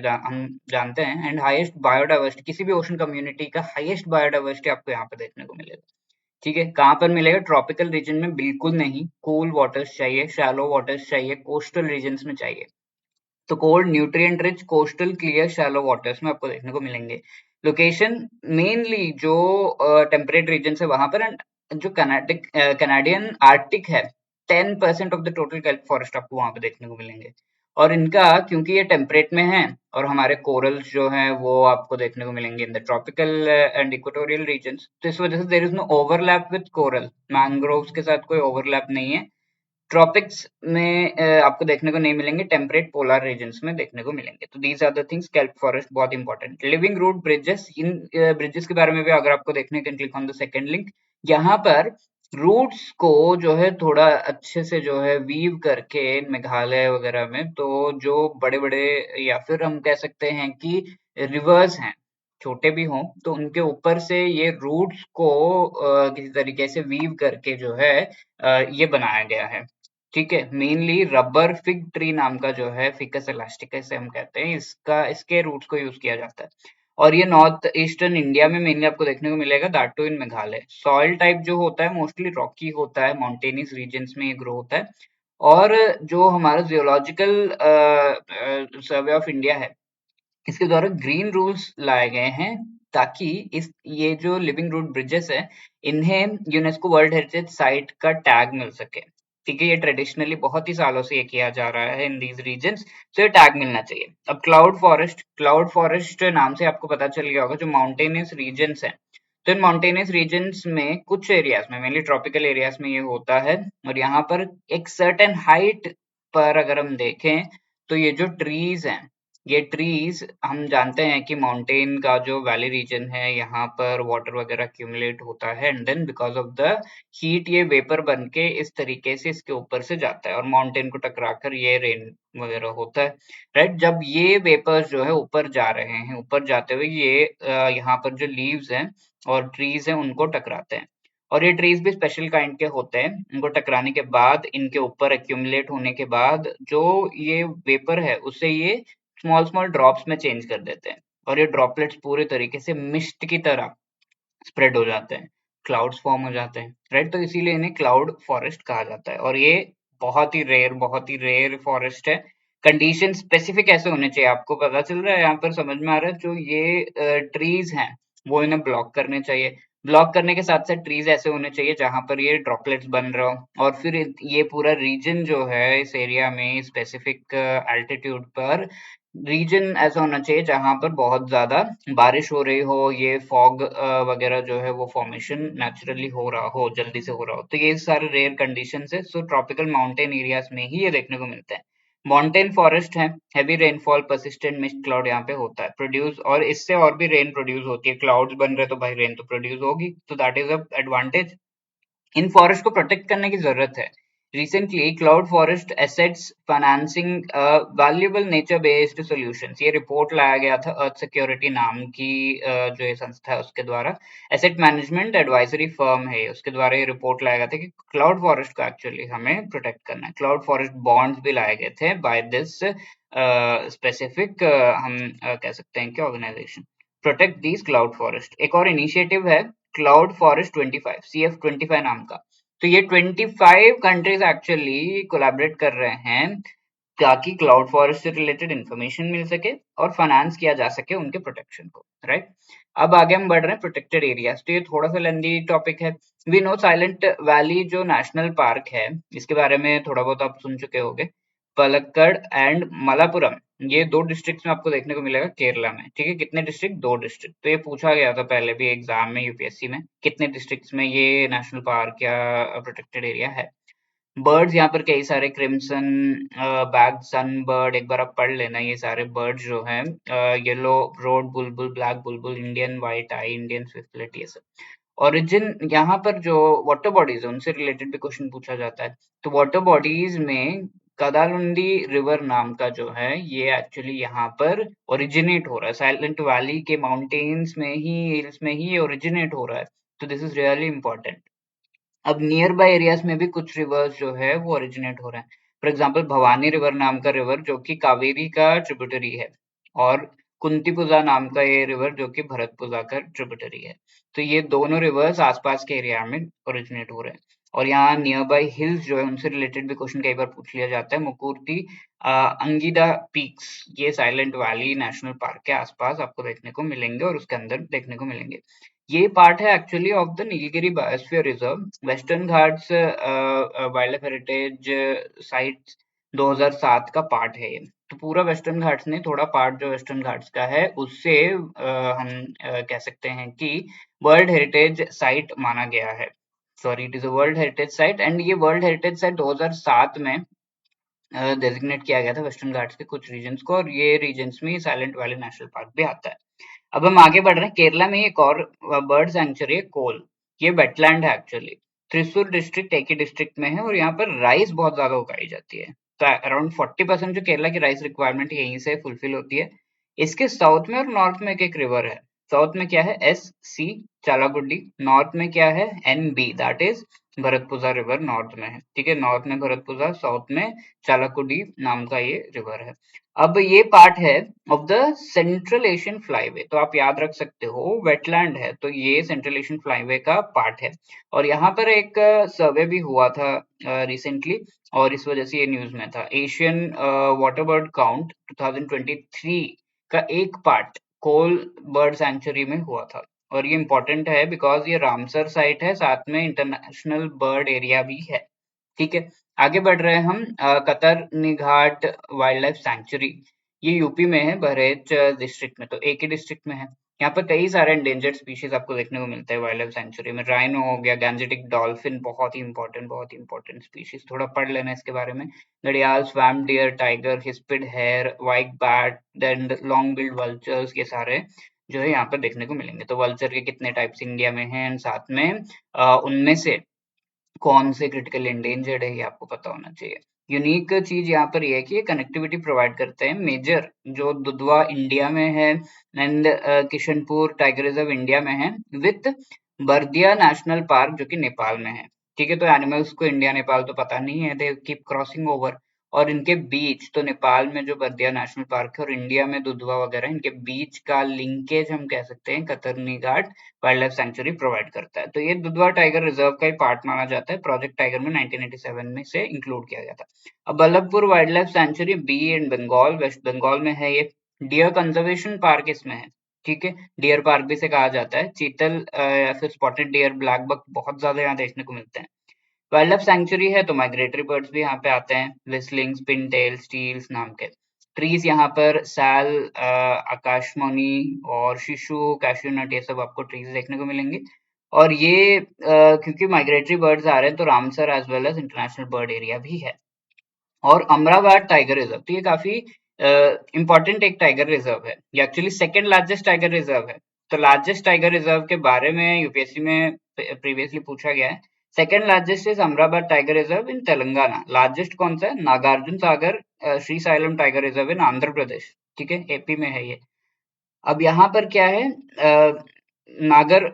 जानते हैं। एंड हाईएस्ट बायोडाइवर्सिटी, किसी भी ओशन कम्युनिटी का हाईएस्ट बायोडाइवर्सिटी आपको यहाँ पे देखने को मिलेगा। ठीक है, कहाँ पर मिलेगा? ट्रॉपिकल रीजन में बिल्कुल नहीं, कूल वाटर्स चाहिए, शैलो वाटर्स चाहिए, कोस्टल रीजन्स में चाहिए। तो cold nutrient rich coastal clear shallow waters में आपको देखने को मिलेंगे। लोकेशन मेनली जो टेम्परेट रीजन है वहां पर, एंड जो कनाडियन आर्कटिक है, 10% of the total kelp forest आपको वहां पे देखने को मिलेंगे। और इनका, क्योंकि ये टेम्परेट में है और हमारे कोरल्स जो हैं वो आपको देखने को मिलेंगे in the tropical and equatorial regions, तो इस वजह से there is no overlap with coral. Mangroves के साथ कोई ओवरलैप नहीं है। ट्रॉपिक्स में आपको देखने को नहीं मिलेंगे, टेम्परेट पोलर रीजन्स में देखने को मिलेंगे। तो these are the things, kelp forest बहुत इंपॉर्टेंट। लिविंग रूट ब्रिजेस, इन ब्रिजेस के बारे में भी अगर आपको देखने को, click on the second link. यहाँ पर रूट्स को जो है थोड़ा अच्छे से जो है वीव करके मेघालय वगैरह में, तो जो बड़े बड़े या फिर हम कह सकते हैं कि रिवर्स हैं, छोटे भी हों, तो उनके ऊपर से ये रूट्स को किसी तरीके से वीव करके जो है ये बनाया गया है। ठीक है, मेनली रबर फिग ट्री नाम का जो है, फिकस इलास्टिकस से हम कहते हैं, इसका इसके रूट्स को यूज किया जाता है। और ये नॉर्थ ईस्टर्न इंडिया में मेनली आपको देखने को मिलेगा, that too in Meghalaya. Soil type जो होता है मोस्टली रॉकी होता है, माउंटेनियस रीजन्स में ये ग्रो होता है। और जो हमारा जियोलॉजिकल सर्वे ऑफ इंडिया है, इसके द्वारा ग्रीन रूल्स लाए गए हैं, ताकि इस ये जो लिविंग रूट ब्रिजेस है, इन्हें यूनेस्को वर्ल्ड हेरिटेज साइट का टैग मिल सके। ठीक है, ये ट्रेडिशनली बहुत ही सालों से ये किया जा रहा है इन दीज रीजन्स, तो ये टैग मिलना चाहिए। अब क्लाउड फॉरेस्ट नाम से आपको पता चल गया होगा, जो माउंटेनियस रीजन्स है, तो इन माउंटेनियस रीजन्स में कुछ एरियाज में, मेनली ट्रॉपिकल एरियाज में ये होता है। और यहाँ पर एक सर्टेन हाइट पर अगर हम देखें, तो ये जो ट्रीज हैं, ये ट्रीज हम जानते हैं कि माउंटेन का जो वैली रीजन है, यहाँ पर वाटर वगैरह एक्यूमुलेट होता है, and then because of the heat ये वेपर बन के इस तरीके से इसके ऊपर से जाता है और माउंटेन को टकराकर ये रेन वगैरह होता है, राइट? जब ये वेपर्स जो है ऊपर जा रहे हैं, ऊपर जाते हुए ये यहाँ पर जो लीव्स हैं और ट्रीज हैं उनको टकराते हैं। और ये ट्रीज भी स्पेशल काइंड के होते हैं। उनको टकराने के बाद, इनके ऊपर एक्यूमुलेट होने के बाद, जो ये वेपर है उसे ये स्मॉल स्मॉल ड्रॉप्स में चेंज कर देते हैं और ये ड्रॉपलेट्स पूरे तरीके से मिस्ट की तरह स्प्रेड हो जाते हैं, क्लाउड्स फॉर्म हो जाते हैं, राइट? तो इसीलिए इन्हें क्लाउड फॉरेस्ट कहा जाता है। और ये बहुत ही रेयर फॉरेस्ट है। कंडीशन स्पेसिफिक ऐसे होने चाहिए, आपको पता चल रहा है, यहाँ पर समझ में आ रहा है, जो ये ट्रीज हैं वो इन्हें ब्लॉक करने चाहिए। ब्लॉक करने के साथ साथ ट्रीज ऐसे होने चाहिए जहां पर ये ड्रॉपलेट्स बन रहे हो, और फिर ये पूरा रीजन जो है इस एरिया में स्पेसिफिक एल्टीट्यूड पर, रीजन ऐसा होना चाहिए जहां पर बहुत ज्यादा बारिश हो रही हो, ये फॉग वगैरह जो है वो फॉर्मेशन नेचुरली हो रहा हो, जल्दी से हो रहा हो। तो ये सारे रेयर कंडीशंस है। सो ट्रॉपिकल माउंटेन एरियाज में ही ये देखने को मिलता है। माउंटेन फॉरेस्ट है, heavy rainfall, persistent mist cloud यहाँ पे होता है प्रोड्यूस, और इससे और भी रेन प्रोड्यूस होती है। क्लाउड्स बन रहे तो भाई रेन तो प्रोड्यूस होगी, तो that is a advantage. In forest को प्रोटेक्ट करने की जरूरत है। Recently cloud forest assets financing valuable nature based solutions, ये रिपोर्ट लाया गया था अर्थ सिक्योरिटी नाम की जो ये संस्था है उसके द्वारा, एसेट मैनेजमेंट एडवाइजरी फर्म है, उसके द्वारा ये रिपोर्ट लाया गया था कि क्लाउड फॉरेस्ट को एक्चुअली हमें प्रोटेक्ट करना है। क्लाउड फॉरेस्ट बॉन्ड्स भी लाए गए थे बाय दिस स्पेसिफिक, हम कह सकते हैं कि organisation, protect these cloud forest. एक और इनिशिएटिव है क्लाउड फॉरेस्ट 25, CF25 नाम का। तो ये 25 कंट्रीज एक्चुअली कोलैबोरेट कर रहे हैं ताकि क्लाउड फॉरेस्ट से रिलेटेड इंफॉर्मेशन मिल सके और फाइनेंस किया जा सके उनके प्रोटेक्शन को, राइट? अब आगे हम बढ़ रहे हैं प्रोटेक्टेड एरियाज। तो ये थोड़ा सा लेंदी टॉपिक है। वी नो साइलेंट वैली जो नेशनल पार्क है, इसके बारे में थोड़ा बहुत आप सुन चुके होंगे, पलक्कड़ एंड मलापुरम, ये 2 डिस्ट्रिक्ट्स में आपको देखने को मिलेगा केरला में। ठीक है, कितने डिस्ट्रिक्ट? 2 डिस्ट्रिक्ट। तो ये पूछा गया था पहले भी एग्जाम में यूपीएससी में, कितने डिस्ट्रिक्ट्स में ये नेशनल पार्क या प्रोटेक्टेड एरिया है। बर्ड्स यहाँ पर कई सारे, क्रिम्सन बैग सन बर्ड, एक बार आप पढ़ लेना ये सारे बर्ड जो हैं, येलो रोड बुलबुल, ब्लैक बुलबुल, इंडियन व्हाइट आई, इंडियन स्विफ्टलेट, ये सब। ओरिजिन यहाँ पर जो वाटर बॉडीज है उनसे रिलेटेड भी क्वेश्चन पूछा जाता है। तो वाटर बॉडीज में कदालुंडी रिवर नाम का जो है ये एक्चुअली यहाँ पर ओरिजिनेट हो रहा है, साइलेंट वैली के माउंटेन्स में ही, हिल्स में ही ओरिजिनेट हो रहा है। तो दिस इज रियली इंपॉर्टेंट। अब नियर बाय एरियाज में भी कुछ रिवर्स जो है वो ओरिजिनेट हो रहे हैं। फॉर एग्जांपल भवानी रिवर नाम का रिवर जो कि कावेरी का ट्रिब्यूटरी है, और कुंतीपुजा नाम का ये रिवर जो कि भरतपुजा का ट्रिब्यूटरी है। तो ये दोनों रिवर्स आसपास के एरिया में ओरिजिनेट हो रहे हैं। और यहाँ नियर बाय हिल्स जो है उनसे रिलेटेड भी क्वेश्चन कई बार पूछ लिया जाता है। मुकुर्ती अंगीदा पीक्स, ये साइलेंट वैली नेशनल पार्क के आसपास आपको देखने को मिलेंगे और उसके अंदर देखने को मिलेंगे। ये पार्ट है actually of the Nilgiri biosphere reserve, western Ghats wild life heritage site 2007 का पार्ट है ये। तो पूरा वेस्टर्न घाट्स नहीं, थोड़ा पार्ट जो वेस्टर्न घाट्स का है उससे हम कह सकते हैं कि वर्ल्ड हेरिटेज साइट माना गया है। Sorry, it is a world heritage site, and ये वर्ल्ड हेरिटेज साइट 2007 में डेजिग्नेट किया गया था वेस्टर्न घाट्स के कुछ रीजन्स को, और ये रीजन्स में साइलेंट वैली नेशनल पार्क भी आता है। अब हम आगे बढ़ रहे हैं। केरला में एक और बर्ड सेंचुरी है, कोल। ये वेटलैंड है एक्चुअली। त्रिशूर डिस्ट्रिक्ट एक ही डिस्ट्रिक्ट में है, और यहाँ पर राइस बहुत ज्यादा उगाई जाती है। तो अराउंड 40% जो केरला की राइस रिक्वायरमेंट यहीं से फुलफिल होती है। इसके साउथ में और नॉर्थ में एक रिवर है। साउथ में क्या है? S C Chalakudy. नॉर्थ में क्या है? N B, that is Bharathapuzha river north में है। ठीक है, नॉर्थ में भरतपुजा, साउथ में चालाकुडी नाम का ये रिवर है। अब ये पार्ट है of the central Asian flyway, तो आप याद रख सकते हो वेटलैंड है तो ये सेंट्रल एशियन फ्लाईवे का पार्ट है। और यहाँ पर एक सर्वे भी हुआ था रिसेंटली, और इस वजह से ये न्यूज में था। एशियन वाटर बर्ड काउंट 2023 का एक पार्ट कोल बर्ड सेंचुरी में हुआ था। और ये इंपॉर्टेंट है बिकॉज ये रामसर साइट है, साथ में इंटरनेशनल बर्ड एरिया भी है। ठीक है, आगे बढ़ रहे हैं हम। कतरनी घाट वाइल्ड लाइफ सैंक्चुरी, ये यूपी में है, बहराइच डिस्ट्रिक्ट में, तो एक ही डिस्ट्रिक्ट में है। यहाँ पर कई सारे एंडेंजर्ड स्पीशीज आपको देखने को मिलते हैं वाइल्ड लाइफ सेंचुरी में। राइनो हो गया, गैंजेटिक डॉल्फिन, बहुत ही इंपॉर्टेंट स्पीशीज, थोड़ा पढ़ लेना इसके बारे में। घड़ियाल, swamp deer, tiger, hispid hare, white bat and long billed vultures, ये सारे जो है यहाँ पर देखने को मिलेंगे। तो वल्चर के कितने टाइप्स इंडिया में हैं, साथ में उनमें से कौन से क्रिटिकल एंडेंजर्ड है ये आपको पता होना चाहिए। यूनिक चीज यहाँ पर ये है कि ये कनेक्टिविटी प्रोवाइड करते हैं। मेजर जो दुधवा इंडिया में है, and Kishanpur tiger reserve India में है, विथ बर्दिया नेशनल पार्क जो कि नेपाल में है। ठीक है, तो एनिमल्स को इंडिया नेपाल तो पता नहीं है, दे कीप क्रॉसिंग ओवर। और इनके बीच, तो नेपाल में जो बर्दिया नेशनल पार्क है और इंडिया में दुधवा वगैरह, इनके बीच का लिंकेज हम कह सकते हैं कतरनी घाट वाइल्ड लाइफ सेंचुरी प्रोवाइड करता है। तो ये दुधवा टाइगर रिजर्व का ही पार्ट माना जाता है। प्रोजेक्ट टाइगर में 1987 में से इंक्लूड किया गया था। अब बल्लभपुर वाइल्ड लाइफ सेंचुरी बी एंड बंगाल, वेस्ट बंगाल में है ये। डियर कंजर्वेशन पार्क इसमें है। ठीक है, डियर पार्क भी से कहा जाता है। चीतल या फिर स्पॉटेड डियर, ब्लैक बक बहुत ज्यादा यहाँ देखने को मिलते हैं। वाइल्ड लाइफ सेंचुरी है तो माइग्रेटरी बर्ड्स भी यहाँ पे आते हैं, विस्लिंग्स, पिनटेल, स्टील्स नाम के। ट्रीज यहाँ पर साल, आकाशमणि और शिशु, कैश्यू नट, ये सब आपको ट्रीज देखने को मिलेंगे। और ये क्योंकि माइग्रेटरी बर्ड्स आ रहे हैं तो Ramsar as well as international bird area भी है। और अमरावती टाइगर रिजर्व, तो ये काफी इंपॉर्टेंट एक टाइगर रिजर्व है। ये actually second largest tiger reserve है। तो लार्जेस्ट टाइगर रिजर्व के बारे में यूपीएससी में प्रीवियसली पूछा गया है। Second largest is Amaravati tiger reserve in Telangana. Largest कौन सा है? Nagarjuna Sagar Srisailam tiger reserve in Andhra Pradesh. ठीक है, एपी में है ये। अब यहाँ पर क्या है, नागर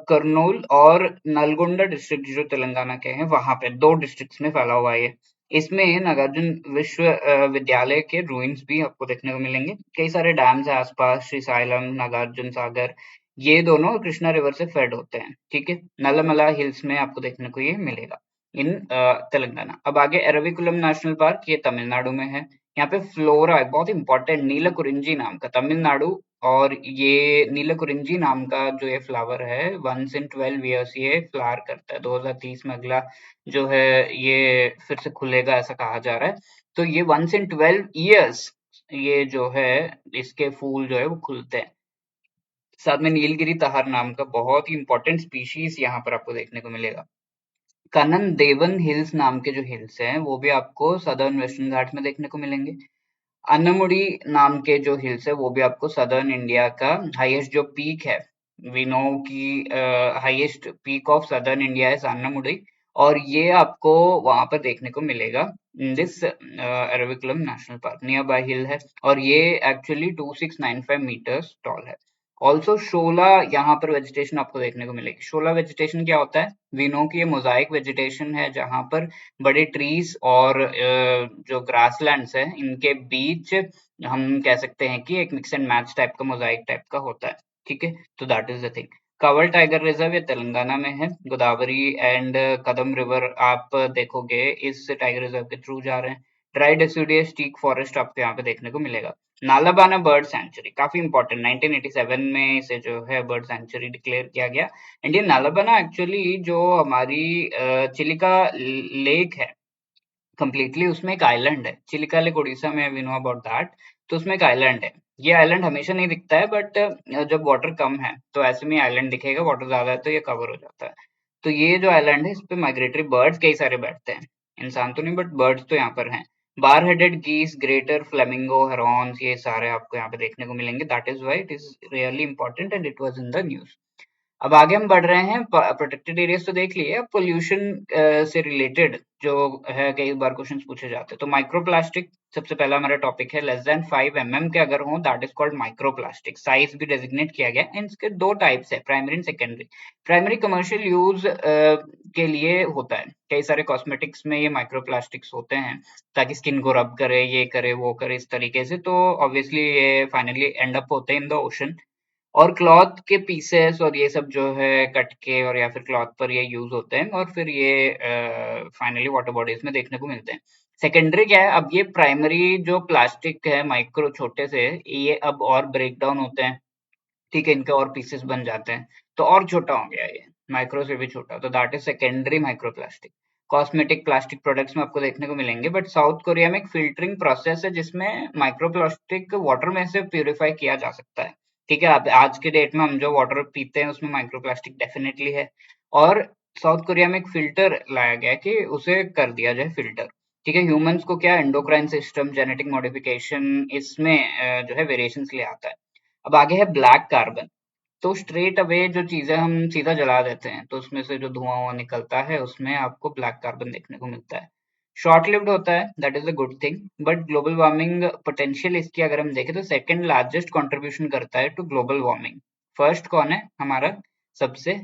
कर्नूल और नलगोंडा डिस्ट्रिक्ट जो तेलंगाना के हैं वहां पे 2 डिस्ट्रिक्ट्स में फैला हुआ है ये। इसमें नागार्जुन विश्व विद्यालय के रूइंस भी आपको देखने को मिलेंगे। कई सारे डैम्स है आसपास, श्रीसाइलम, नागार्जुन सागर, ये दोनों कृष्णा रिवर से फेड होते हैं। ठीक है, नलमला हिल्स में आपको देखने को ये मिलेगा इन तेलंगाना। अब आगे एरविकुलम नेशनल पार्क, ये तमिलनाडु में है। यहाँ पे फ्लोरा बहुत इंपॉर्टेंट, नीलकुरिंजी नाम का, तमिलनाडु। और ये नीलकुरिंजी नाम का जो ये फ्लावर है, 1 in 12 years ये फ्लावर करता है। 2030 में अगला जो है ये फिर से खुलेगा ऐसा कहा जा रहा है। तो ये 1 in 12 years ये जो है इसके फूल जो है वो खुलते हैं। साथ में नीलगिरी तहर नाम का बहुत ही इंपॉर्टेंट स्पीशीज यहाँ पर आपको देखने को मिलेगा। कनन देवन हिल्स नाम के जो हिल्स हैं वो भी आपको सदर्न वेस्टर्न घाट में देखने को मिलेंगे। अन्नमुडी नाम के जो हिल्स है वो भी आपको सदर्न इंडिया का हाईएस्ट जो पीक है, वी नो की highest peak of southern India है अन्नमुडी। और ये आपको वहां पर देखने को मिलेगा this Eravikulam national park, near by hill है। और ये एक्चुअली 2695 मीटर्स टॉल है। ऑल्सो शोला यहाँ पर वेजिटेशन आपको देखने को मिलेगी। शोला वेजिटेशन क्या होता है, वी नो की ये मोजाइक वेजिटेशन है जहां पर बड़े ट्रीज और जो ग्रासलैंड्स है इनके बीच हम कह सकते हैं कि एक मिक्स एंड मैच टाइप का मोजाइक टाइप का होता है। ठीक है, तो that is the thing. Kawal tiger reserve ये तेलंगाना में है। गोदावरी एंड कदम रिवर आप देखोगे इस टाइगर रिजर्व के थ्रू जा रहे हैं। ड्राई डेसिडुअस टीक फॉरेस्ट आपको यहाँ पे देखने को मिलेगा। नालाबाना बर्ड सेंचुरी काफी इंपॉर्टेंट, 1987 में इसे जो है बर्ड सेंचुरी डिक्लेयर किया गया। एंड ये नालाबाना एक्चुअली जो हमारी चिलिका लेक है कंप्लीटली उसमें एक आइलैंड है। चिलिका लेक उड़ीसा में, वी नो अबाउट दैट। तो उसमें एक आइलैंड है। ये आइलैंड हमेशा नहीं दिखता है बट जब वाटर कम है तो ऐसे में आइलैंड दिखेगा, वाटर ज्यादा है तो ये कवर हो जाता है। तो ये जो आइलैंड है इस पे माइग्रेटरी बर्ड्स कई सारे बैठते हैं, इंसान तो नहीं बट बर्ड्स तो यहाँ पर हैं। बार हेडेड गीस, ग्रेटर फ्लेमिंगो, हेरॉन्स, ये सारे आपको यहाँ पे देखने को मिलेंगे। That is why it is really important and it was in the news. अब आगे हम बढ़ रहे हैं, प्रोटेक्टेड एरियाज तो देख लिए। अब पोल्यूशन से रिलेटेड जो है कई बार क्वेश्चंस पूछे जाते हैं। तो माइक्रोप्लास्टिक सबसे पहला हमारा टॉपिक है। लेस देन 5 mm के अगर हो that is called microplastic. Size भी डेजिग्नेट किया गया है। इसके दो टाइप्स है, primary and secondary. Primary commercial use के लिए होता है, कई सारे कॉस्मेटिक्स में ये माइक्रोप्लास्टिक्स होते हैं ताकि स्किन को रब करे, ये करे वो करे इस तरीके से। तो ऑब्वियसली ये फाइनली एंड अप होते हैं इन द ओशन। और क्लॉथ के पीसेस और ये सब जो है कट के और या फिर क्लॉथ पर ये यूज होते हैं और फिर ये फाइनली वाटर बॉडीज में देखने को मिलते हैं। सेकेंडरी क्या है, अब ये प्राइमरी जो प्लास्टिक है माइक्रो छोटे से, ये अब और ब्रेक डाउन होते हैं। ठीक है, इनके और पीसेस बन जाते हैं तो और छोटा हो गया ये, माइक्रो से भी छोटा। तो that is secondary microplastic. Cosmetic plastic products में आपको देखने को मिलेंगे। बट साउथ कोरिया में एक फिल्टरिंग प्रोसेस है जिसमें माइक्रोप्लास्टिक वाटर में से प्यूरिफाई किया जा सकता है। ठीक है, अब आज के डेट में हम जो वाटर पीते हैं उसमें माइक्रोप्लास्टिक डेफिनेटली है। और साउथ कोरिया में एक फिल्टर लाया गया है कि उसे कर दिया जाए फिल्टर। ठीक है, ह्यूमंस को क्या एंडोक्राइन सिस्टम, जेनेटिक मॉडिफिकेशन इसमें जो है वेरिएशंस ले आता है। अब आगे है ब्लैक कार्बन। तो स्ट्रेट अवे जो चीजें हम सीधा जला देते हैं तो उसमें से जो धुआं हुआ निकलता है उसमें आपको ब्लैक कार्बन देखने को मिलता है। शॉर्ट लिव्ड होता है, that is a good thing. But global warming potential इसकी अगर हम देखें तो सेकंड लार्जेस्ट कंट्रीब्यूशन करता है टू ग्लोबल वार्मिंग। फर्स्ट कौन है हमारा, सबसे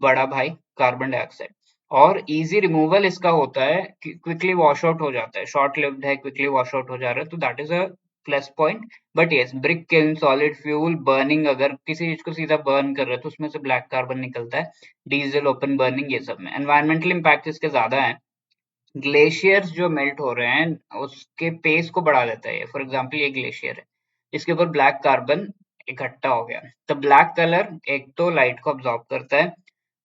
बड़ा भाई, कार्बन डाइऑक्साइड। और इजी रिमूवल इसका होता है, क्विकली वॉश आउट हो जाता है। शॉर्ट लिव्ड है, क्विकली वॉश आउट हो जा रहा है, तो that is a plus point. But yes, brick kiln, solid fuel, burning, अगर किसी चीज को सीधा बर्न कर रहे हैं तो उसमें से ब्लैक कार्बन निकलता है। डीजल, ओपन बर्निंग, ये सब में एनवायरमेंटल इम्पैक्ट इसके ज्यादा है। ग्लेशियर्स जो मेल्ट हो रहे हैं उसके पेस को बढ़ा देता है। फॉर एग्जांपल ये ग्लेशियर है, इसके ऊपर ब्लैक कार्बन इकट्ठा हो गया। तो ब्लैक कलर एक तो लाइट को अब्सॉर्ब करता है,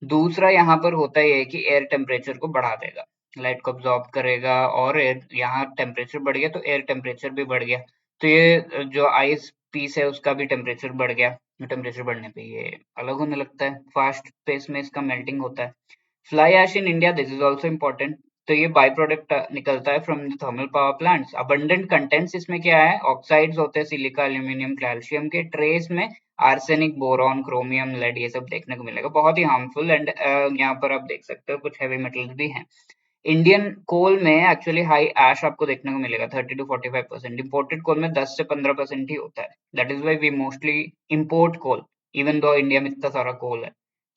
दूसरा यहाँ पर होता है कि एयर टेम्परेचर को बढ़ा देगा, लाइट को अब्सॉर्ब करेगा और एयर, यहाँ टेम्परेचर बढ़ गया तो एयर टेम्परेचर भी बढ़ गया। तो ये जो आइस पीस है उसका भी टेम्परेचर बढ़ गया। टेम्परेचर बढ़ने पे ये अलग होने लगता है, फास्ट पेस में इसका मेल्टिंग होता है। Fly ash in India, this is also important. तो ये बाई प्रोडक्ट निकलता है from the thermal power plants. Abundant contents इसमें क्या है, ऑक्साइड्स होते हैं, सिलिका, एल्यूमिनियम, कैल्शियम के। ट्रेस में आर्सेनिक, बोरॉन, क्रोमियम, लेड, ये सब देखने को मिलेगा, बहुत ही हार्मफुल। एंड यहाँ पर आप देख सकते हो कुछ हैवी मेटल्स भी हैं। इंडियन कोल में एक्चुअली हाई ऐश आपको देखने को मिलेगा, 30 to 45%। इम्पोर्टेड कोल में 10 से 15% ही होता है। That is why we mostly import coal, even though India में इतना सारा कोल है।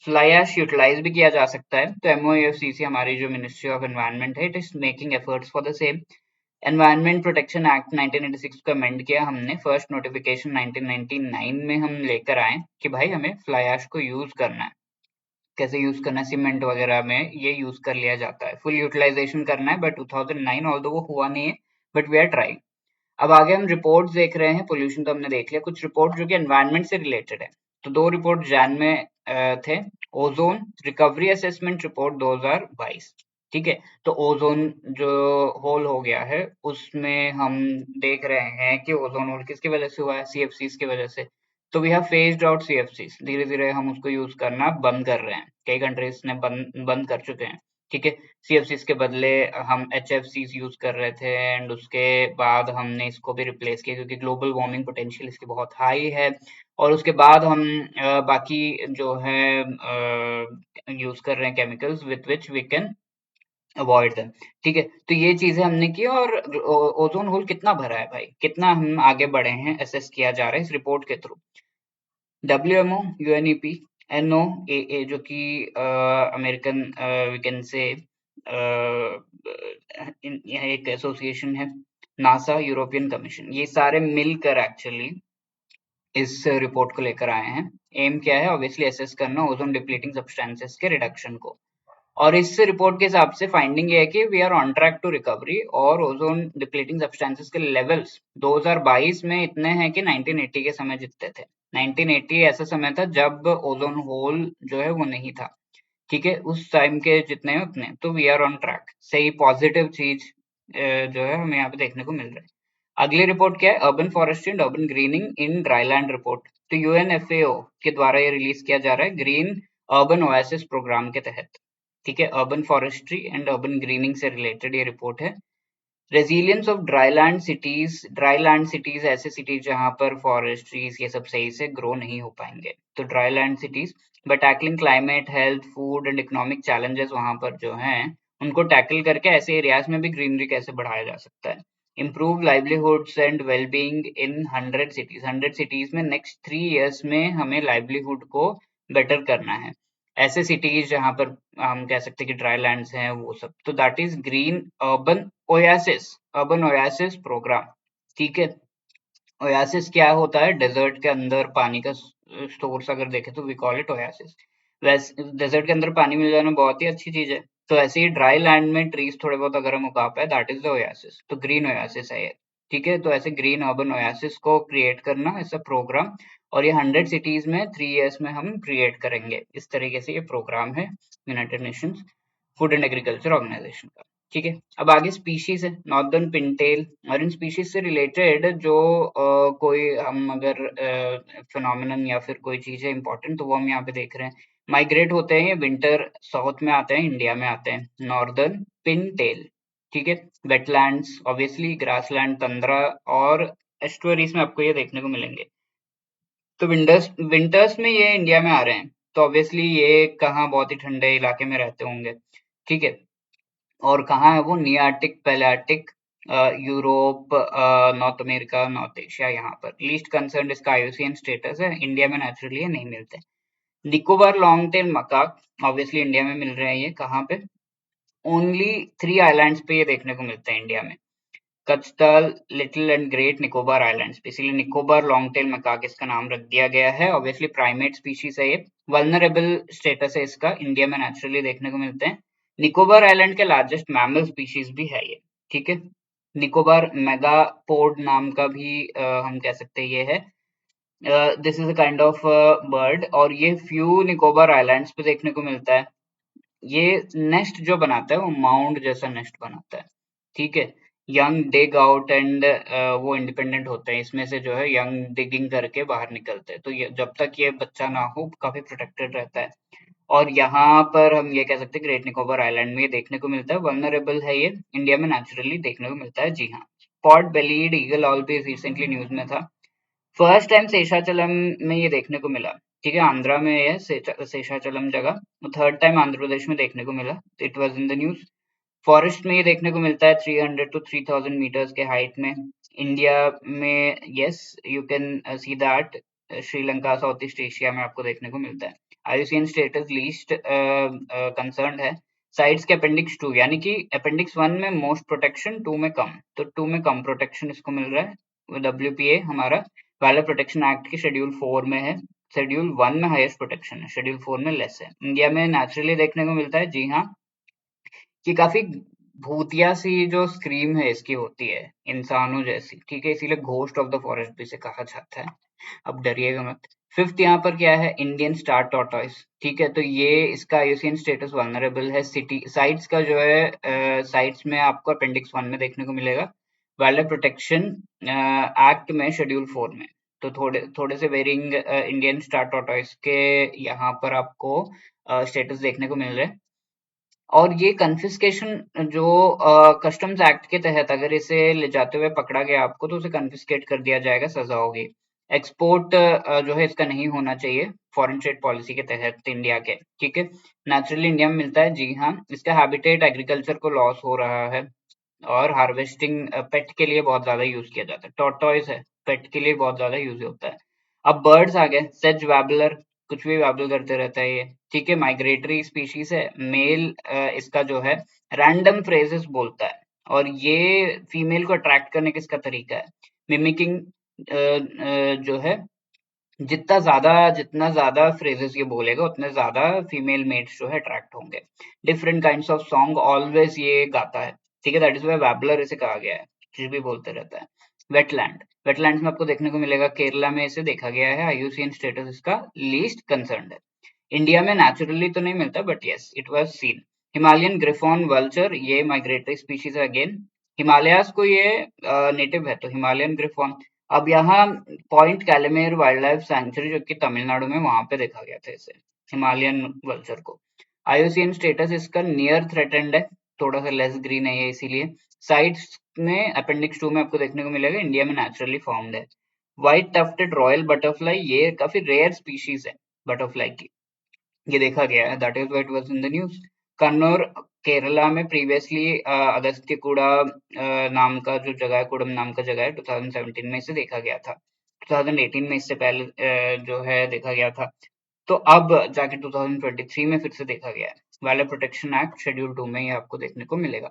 फ्लाई ऐश यूटिलाइज भी किया जा सकता है। तो एमओएफसीसी, हमारी जो मिनिस्ट्री ऑफ एनवायरनमेंट है, it is making efforts for the same. Environment protection act 1986 को अमेंड किया हमने। फर्स्ट नोटिफिकेशन 1999 में हम लेकर आए कि भाई हमें फ्लाई ऐश को यूज करना है। कैसे यूज करना है, सीमेंट वगैरह में ये यूज कर लिया जाता है। फुल यूटिलाइजेशन करना है, बट 2009 ऑल्दो वो हुआ नहीं है, बट वी आर ट्राइंग। अब आगे हम रिपोर्ट्स देख रहे हैं। पोल्यूशन तो हमने देख लिया, कुछ रिपोर्ट जो कि एनवायरनमेंट से रिलेटेड है। तो 2 रिपोर्ट जैन में थे। ओजोन रिकवरी असेसमेंट रिपोर्ट 2022, ठीक है। तो ओजोन जो होल हो गया है उसमें हम देख रहे हैं कि ओजोन होल किसकी वजह से हुआ है, सीएफसीज की वजह से। तो we have phased out CFCs, धीरे धीरे हम उसको यूज करना बंद कर रहे हैं, कई कंट्रीज ने बंद कर चुके हैं, ठीक है। सीएफसीज के बदले हम एचएफसीज यूज कर रहे थे, एंड उसके बाद हमने इसको भी रिप्लेस किया क्योंकि ग्लोबल वार्मिंग पोटेंशियल इसकी बहुत हाई है। और उसके बाद हम बाकी जो है यूज कर रहे हैं chemicals with which we can avoid them, ठीक है। तो ये चीजें हमने की, और ओजोन होल कितना भरा है भाई, कितना हम आगे बढ़े हैं, असेस किया जा रहा है इस रिपोर्ट के थ्रू। डब्ल्यूएमओ, यूएनईपी, एनओएए जो कि अमेरिकन वी कैन से यह एक एसोसिएशन है, नासा, यूरोपियन कमीशन, ये सारे मिलकर एक्चुअली इस रिपोर्ट को लेकर आए हैं। एम क्या है, ऑब्वियसली असेस करना ओजोन डिप्लीटिंग सब्सटेंसेस के रिडक्शन को। और इस रिपोर्ट के हिसाब से फाइंडिंग ये है कि we are on track to recovery, और ओजोन डिप्लीटिंग सब्सटेंसेस के लेवल्स 2022 में इतने हैं कि 1980 के समय जितने थे। 1980 ऐसा समय था जब ओजोन होल जो है वो नहीं था, ठीक है। उस टाइम के जितने हैं उतने, तो वी आर ऑन ट्रैक, सही पॉजिटिव चीज जो है हमें यहाँ पे देखने को मिल रहा है। अगली रिपोर्ट क्या है, urban forestry and urban grinning in dryland report. तो यूएनएफएओ के द्वारा ये रिलीज किया जा रहा है ग्रीन अर्बन ओएसिस प्रोग्राम के तहत, ठीक है। Urban forestry and urban grinning से रिलेटेड ये रिपोर्ट है। रेजिलियंस ऑफ ड्राईलैंड सिटीज ऐसे सिटीज जहां पर फॉरेस्ट्रीज ये सब सही से ग्रो नहीं हो पाएंगे, तो dryland cities. But tackling climate, health, food and economic challenges वहां पर जो हैं उनको टैकल करके ऐसे एरियाज में भी ग्रीनरी कैसे बढ़ाया जा सकता है। Improve livelihoods and wellbeing in 100 cities में नेक्स्ट 3 years में हमें लाइवलीहुड को बेटर करना है। ऐसे सिटीज जहां पर हम कह सकते हैं कि ड्राई लैंड्स हैं वो सब, तो that is green urban oasis programme, ठीक है। ओयासिस क्या होता है, डेजर्ट के अंदर पानी का सोर्स अगर देखें तो वी कॉल इट ओयासिस। वैसे डेजर्ट के अंदर पानी मिल जाना बहुत ही अच्छी चीज है, तो ऐसे ही ड्राई लैंड में ट्रीज थोड़े बहुत अगर हम उगा पाए, दैट इज द ओयासिस। तो ग्रीन ओयासिस है ये, ठीक है। तो ऐसे ग्रीन अर्बन ओयासिस को क्रिएट करना ऐसा प्रोग्राम, और ये 100 सिटीज में 3 years में हम क्रिएट करेंगे, इस तरीके से ये प्रोग्राम है United Nations food and agriculture organisation का, ठीक है। अब आगे स्पीशीज है, नॉर्दर्न पिनटेल, और इन स्पीशीज से रिलेटेड जो कोई हम अगर फिनोमिनन या फिर कोई चीज है इंपॉर्टेंट, तो वो हम यहाँ पे देख रहे हैं। माइग्रेट होते हैं ये विंटर साउथ में आते हैं, इंडिया में आते हैं, नॉर्दर्न पिनटेल, ठीक है। वेटलैंड्स ऑब्वियसली, ग्रासलैंड, तंद्रा, और एस्टुअरीज में आपको ये देखने को मिलेंगे। तो विंटर्स विंटर्स में ये इंडिया में आ रहे हैं, तो ऑब्वियसली ये कहाँ बहुत ही ठंडे इलाके में रहते होंगे, ठीक है। और कहाँ है वो, Nearctic, Palearctic, Europe, North America, North Asia, यहाँ पर लीस्ट कंसर्न इसका आईयूसीएन स्टेटस है। इंडिया में नेचुरली ये नहीं मिलते। Nicobar long tail macaque obviously India में मिल रहे हैं, ये कहाँ पे, ओनली 3 आइलैंड्स पे ये देखने को मिलते हैं इंडिया में, Katchal, Little and Great Nicobar Islands, इसीलिए निकोबार लॉन्ग टेल मैकाक इसका नाम रख दिया गया है। ऑब्वियसली प्राइमेट स्पीशीज है ये, वल्नरेबल स्टेटस है इसका, इंडिया में नेचुरली देखने को मिलते हैं। निकोबार आइलैंड के लार्जेस्ट मैमल स्पीशीज भी है ये, ठीक है। निकोबार मेगापोड नाम का भी हम कह सकते हैं ये है। This is a kind of bird, और ये फ्यू निकोबार आइलैंड्स पे देखने को मिलता है। ये नेस्ट जो बनाता है वो माउंड जैसा नेस्ट बनाता है, ठीक है। यंग डिग आउट एंड वो इंडिपेंडेंट होते हैं, इसमें से जो है यंग डिगिंग करके बाहर निकलते हैं, तो ये जब तक ये बच्चा ना हो काफी प्रोटेक्टेड रहता है। और यहाँ पर हम ये कह सकते हैं ग्रेट निकोबार आइलैंड में ये देखने को मिलता है, वल्नरेबल है ये, इंडिया में नेचुरली देखने को मिलता है, जी हाँ। स्पॉट बेलीड ईगल ऑल भी रिसेंटली न्यूज में था। फर्स्ट टाइम शेषाचलम में ये देखने को मिला, ठीक है। आंध्रा में है शेषाचलम जगह, थर्ड टाइम आंध्र प्रदेश में देखने को मिला, it was in the news. Forest में ये देखने को मिलता है 300 to 3000 मीटर्स के हाइट में। इंडिया में yes you can see that, Sri Lanka, south east Asia में आपको देखने को मिलता है। आईयूसीएन स्टेटस लीस्ट कंसर्न्ड है। साइट्स के अपेंडिक्स 2, यानी कि अपेंडिक्स 1 में मोस्ट प्रोटेक्शन, 2 में कम, तो 2 में कम प्रोटेक्शन इसको मिल रहा है। डब्ल्यूपीए हमारा वायरलेस प्रोटेक्शन एक्ट की शेड्यूल 4 में है, शेड्यूल 1 में हाईएस्ट प्रोटेक्शन है, शेड्यूल 4 में लेस है। इंडिया में नेचुरली देखने को मिलता है, जी हाँ। ये काफी भूतिया सी जो स्क्रीम है इसकी होती है, इंसानों जैसी, ठीक है? इसीलिए घोस्ट ऑफ द फॉरेस्ट भी इसे कहा जाता है। अब डरिएगा मत। फिफ्थ यहाँ पर क्या है? इंडियन स्टार टॉर्टोइस, ठीक है? तो ये इसका आईयूसीएन स्टेटस वल्नरेबल है। सिटी साइट्स का जो है साइट्स में आपको अपेंडिक्स 1 में देखने को मिलेगा, वाइल्ड लाइफ प्रोटेक्शन एक्ट में शेड्यूल 4 में। तो थोड़े थोड़े से वेरिंग इंडियन स्टार टॉर्टोइस के यहाँ पर आपको स्टेटस देखने को मिल रहे हैं। और ये कन्फिस्केशन जो कस्टम्स एक्ट के तहत अगर इसे ले जाते हुए पकड़ा गया आपको, तो उसे कन्फिस्केट कर दिया जाएगा, सजा होगी। एक्सपोर्ट जो है इसका नहीं होना चाहिए फॉरेन ट्रेड पॉलिसी के तहत इंडिया के, ठीक है? नेचुरली इंडिया में मिलता है, जी हाँ। इसका हैबिटेट एग्रीकल्चर को लॉस हो रहा है और हार्वेस्टिंग पेट के लिए बहुत ज्यादा यूज किया जाता है। टॉर्टोइस है, पेट के लिए बहुत ज्यादा यूज होता है। अब बर्ड्स आ गए, सेज वैबलर, कुछ भी वैबल करते रहता है ये, ठीक है? माइग्रेटरी स्पीशीज है। मेल इसका जो है रैंडम फ्रेजेस बोलता है, और ये फीमेल को अट्रैक्ट करने का इसका तरीका है। मिमिकिंग जो है, जितना ज्यादा फ्रेजेस ये बोलेगा उतने ज्यादा फीमेल मेट्स जो है अट्रैक्ट होंगे। Different kinds of song always ये गाता है, ठीक है? दैट इज वाई वैबलर इसे कहा गया है, कुछ भी बोलते रहता है। वेटलैंड, वेटलैंड्स में आपको देखने को मिलेगा, केरला में इसे देखा गया है। आईयूसीएन स्टेटस इसका लीस्ट कंसर्न्ड है। इंडिया में नेचुरली तो नहीं मिलता, but yes it was scene. Himalayan griffon vulture, ये माइग्रेटरी स्पीशीज है अगेन। हिमालयाज को ये नेटिव है, तो हिमालयन ग्रिफॉन। अब यहाँ पॉइंट कैलमेर वाइल्ड लाइफ सैंक्चुरी जो कि तमिलनाडु में, वहां पे देखा गया था इसे, हिमालयन वल्चर को। आईयूसीएन स्टेटस इसका नियर थ्रेटेंड है, थोड़ा सा लेस ग्रीन है ये इसीलिए। साइट्स में अपेंडिक्स 2 में आपको देखने को मिलेगा, इंडिया में नेचुरली फाउंड है। व्हाइट टफ्टेड रॉयल बटरफ्लाई, ये काफी रेयर स्पीशीज है बटरफ्लाई की, ये देखा गया है। That is why it was in the news. Kannur, Kerala में प्रीवियसली अगस्त्यकूडा नाम का जो जगह है, कुडम नाम का जगह है, 2017 में इसे देखा गया था। 2018 में इससे पहले जो है देखा गया था। तो अब जाके 2023 में फिर से देखा गया है। वाइल्ड प्रोटेक्शन एक्ट शेड्यूल 2 में ये आपको देखने को मिलेगा।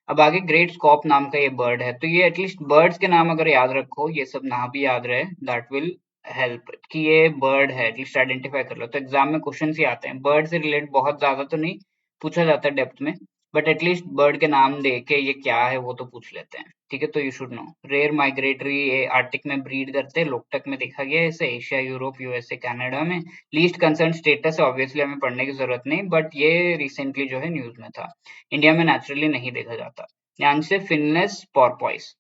अब आगे ग्रेट स्कॉप नाम का ये बर्ड है, तो ये एटलीस्ट बर्ड्स के नाम अगर याद रखो, ये सब ना भी याद रहे, दैट विल हेल्प कि ये बर्ड है, एटलीस्ट आइडेंटिफाई कर लो। तो एग्जाम में क्वेश्चन ही आते हैं बर्ड से रिलेटेड, बहुत ज्यादा तो नहीं पूछा जाता डेप्थ में, बट एटलीस्ट बर्ड के नाम दे के ये क्या है वो तो पूछ लेते हैं, ठीक है? तो you should know. Rare migratory, ये आर्टिक में ब्रीड करते हैं, लोकटक में देखा गया है इसे, एशिया, यूरोप, यूएसए, कनाडा में। लीस्ट कंसर्न स्टेटस है, ऑब्वियसली हमें पढ़ने की जरूरत नहीं, बट ये रिसेंटली जो है न्यूज में था। इंडिया में नेचुरली नहीं देखा जाता। ध्यान से, फिनलेस पोर्पोइस,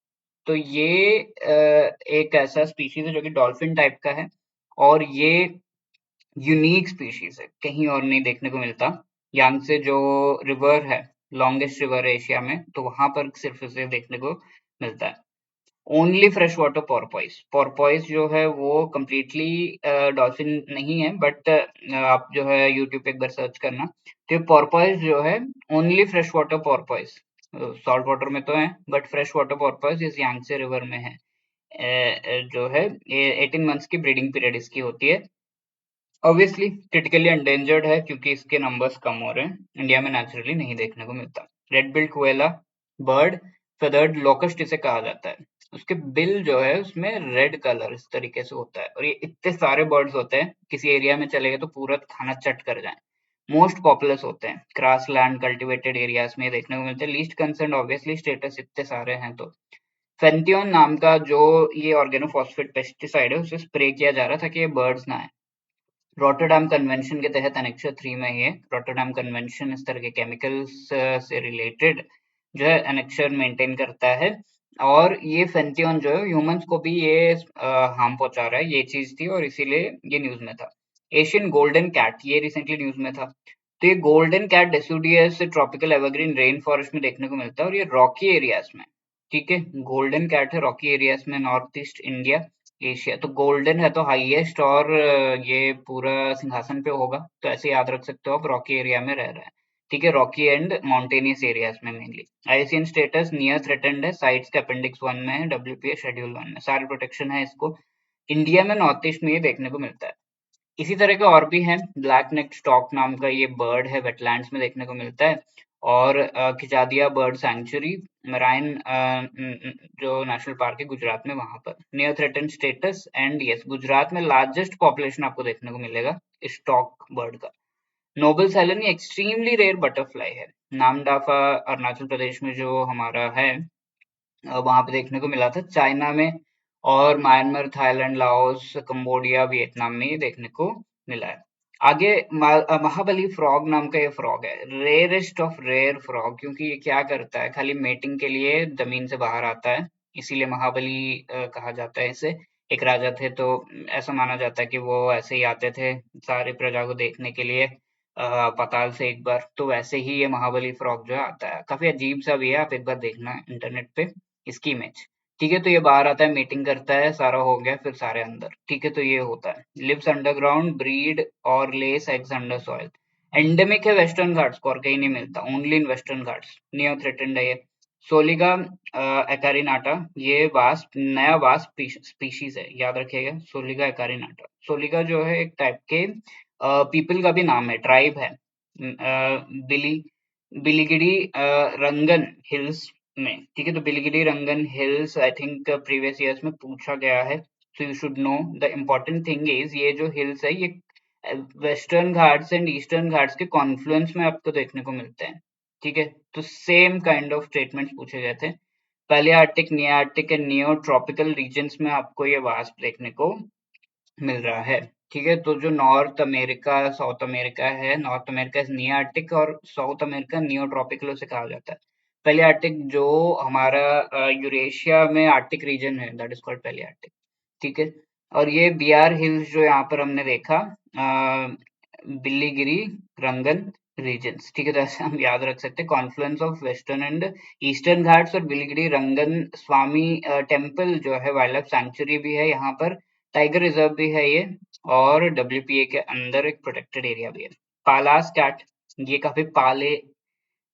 तो ये एक ऐसा स्पीशीज है जो कि डॉल्फिन टाइप का है, और ये यूनिक स्पीशीज है, कहीं और नहीं देखने को मिलता। यांगसे जो रिवर है, लॉन्गेस्ट रिवर है एशिया में, तो वहां पर सिर्फ इसे देखने को मिलता है। Only fresh water porpoise, porpoise जो है वो कम्प्लीटली डॉल्फिन नहीं है, बट आप जो है यूट्यूब पे एक बार सर्च करना, तो ये पोर्पोइस जो है only fresh water porpoise, salt water में तो है बट फ्रेश वाटर पोर्पोइस इस यांगसे रिवर में है। जो है ये 18 मंथ्स की ब्रीडिंग पीरियड इसकी होती है। ऑब्वियसली क्रिटिकली एंडेंजर्ड है क्योंकि इसके नंबर्स कम हो रहे हैं, इंडिया में नेचुरली नहीं देखने को मिलता। Red billed koel bird, feathered locust इसे कहा जाता है। उसके बिल जो है उसमें रेड कलर इस तरीके से होता है, और ये इतने सारे बर्ड्स होते हैं, किसी एरिया में चले गए तो पूरा खाना चट कर जाए। मोस्ट पॉपुलस होते हैं ग्रास लैंड कल्टिवेटेड एरियाज में देखने को मिलते हैं। लीस्ट कंसर्न ऑब्वियसली स्टेटस इतने सारे हैं तो। फेंथियोन नाम का जो ये ऑर्गेनोफॉस्फेट पेस्टिसाइड है, उसे स्प्रे किया जा रहा था कि ये बर्ड्स ना आए। रॉटरडैम कन्वेंशन के तहत एनेक्सर 3 में ये रॉटरडैम कन्वेंशन इस तरह के केमिकल्स से रिलेटेड जो है एनेक्सर मेंटेन करता है, और ये फेंथियोन जो है ह्यूमंस को भी ये हार्म पहुंचा रहा है, ये चीज थी और इसीलिए ये न्यूज में था। एशियन गोल्डन कैट, ये रिसेंटली न्यूज में था। तो ये golden cat deciduous tropical evergreen rain forest में देखने को मिलता है, और ये रॉकी एरियाज में, ठीक है? गोल्डन कैट है रॉकी एरियाज में, नॉर्थ ईस्ट इंडिया, एशिया। तो गोल्डन है तो हाईएस्ट, और ये पूरा सिंहासन पे होगा, तो ऐसे याद रख सकते हो आप, रॉकी एरिया में रह रहा है, ठीक है? रॉकी एंड माउंटेनियस एरियाज में mainly. IUCN status near threatened है, साइट्स के अपेंडिक्स 1 में है, डब्ल्यूपीए शेड्यूल 1 में, सारे प्रोटेक्शन है इसको। इंडिया में नॉर्थ ईस्ट में ये देखने को मिलता है। इसी तरह के और भी हैं, ब्लैक नेक स्टॉक नाम का ये बर्ड है, वेटलैंड्स में देखने को मिलता है। और खिजादिया बर्ड सैंक्चुरी, मराइन जो नेशनल पार्क है गुजरात में, वहां पर near threaten status. And yes, Gujarat में लार्जेस्ट पॉपुलेशन आपको देखने को मिलेगा स्टॉक बर्ड का। नोबल सैलनी एक्सट्रीमली रेयर बटरफ्लाई है। नामदाफा अरुणाचल प्रदेश में जो हमारा है, वहां पे देखने को मिला था। चाइना में और Myanmar, Thailand, Laos, Cambodia, Vietnam में ये देखने को मिला है। आगे महाबली फ्रॉग नाम का ये फ्रॉग है, रेयरेस्ट ऑफ रेयर फ्रॉग, क्योंकि ये क्या करता है, खाली मेटिंग के लिए जमीन से बाहर आता है, इसीलिए महाबली कहा जाता है इसे। एक राजा थे तो ऐसा माना जाता है कि वो ऐसे ही आते थे सारी प्रजा को देखने के लिए, पाताल से एक बार, तो वैसे ही ये महाबली फ्रॉग जो है आता है। काफी अजीब सा भी है, आप एक बार देखना इंटरनेट पे इसकी इमेज। ठीक है, तो ये बाहर आता है, मीटिंग करता है, सारा हो गया, फिर सारे अंदर। ठीक है, तो ये होता है। लिव्स अंडरग्राउंड, ब्रीड और less eggs under soil. Endemic है वेस्टर्न घाट्स को, और कहीं नहीं मिलता, only in western Ghats. Neo threatened है ये। सोलिगा एकारिनाटा, ये वास्प, नया वास्प स्पीशीज है, याद रखिएगा, सोलिगा एकारिनाटा। सोलिगा जो है एक टाइप के पीपल का भी नाम है, ट्राइब है। बिली बिलिगिडी रंगन हिल्स में। ठीक है, तो Biligiri Rangan Hills I think previous years में पूछा गया है, तो you should know. The important thing is, ये जो हिल्स है ये Western Ghats and Eastern Ghats के कॉन्फ्लुएंस में आपको देखने को मिलते हैं। ठीक है, तो सेम काइंड ऑफ स्टेटमेंट्स पूछे गए थे। पैलियार्टिक, नियार्टिक एंड नियो ट्रॉपिकल रीजन्स में आपको ये वास्प देखने को मिल रहा है। ठीक है, तो जो नॉर्थ अमेरिका, साउथ अमेरिका है, नॉर्थ अमेरिका इज नियार्टिक और साउथ अमेरिका नियोट्रॉपिकल उसे कहा जाता है। पैलियार्टिक जो हमारा यूरेशिया में आर्टिक रीजन है, दैट इज कॉल्ड पैलियार्टिक। ठीक है, और ये बियार हिल्स जो यहाँ पर हमने देखा, बिल्लीगिरी रंगन रीजन्स। ठीक है, तो ऐसे हम याद रख सकते हैं, Confluence of western and Eastern Ghats. और बिल्लीगिरी रंगन स्वामी टेम्पल जो है वाइल्ड लाइफ सैंक्चुरी भी है यहाँ पर, टाइगर रिजर्व भी है ये, और डब्ल्यूपीए के अंदर एक प्रोटेक्टेड एरिया भी है। पालास कैट, ये काफी पाले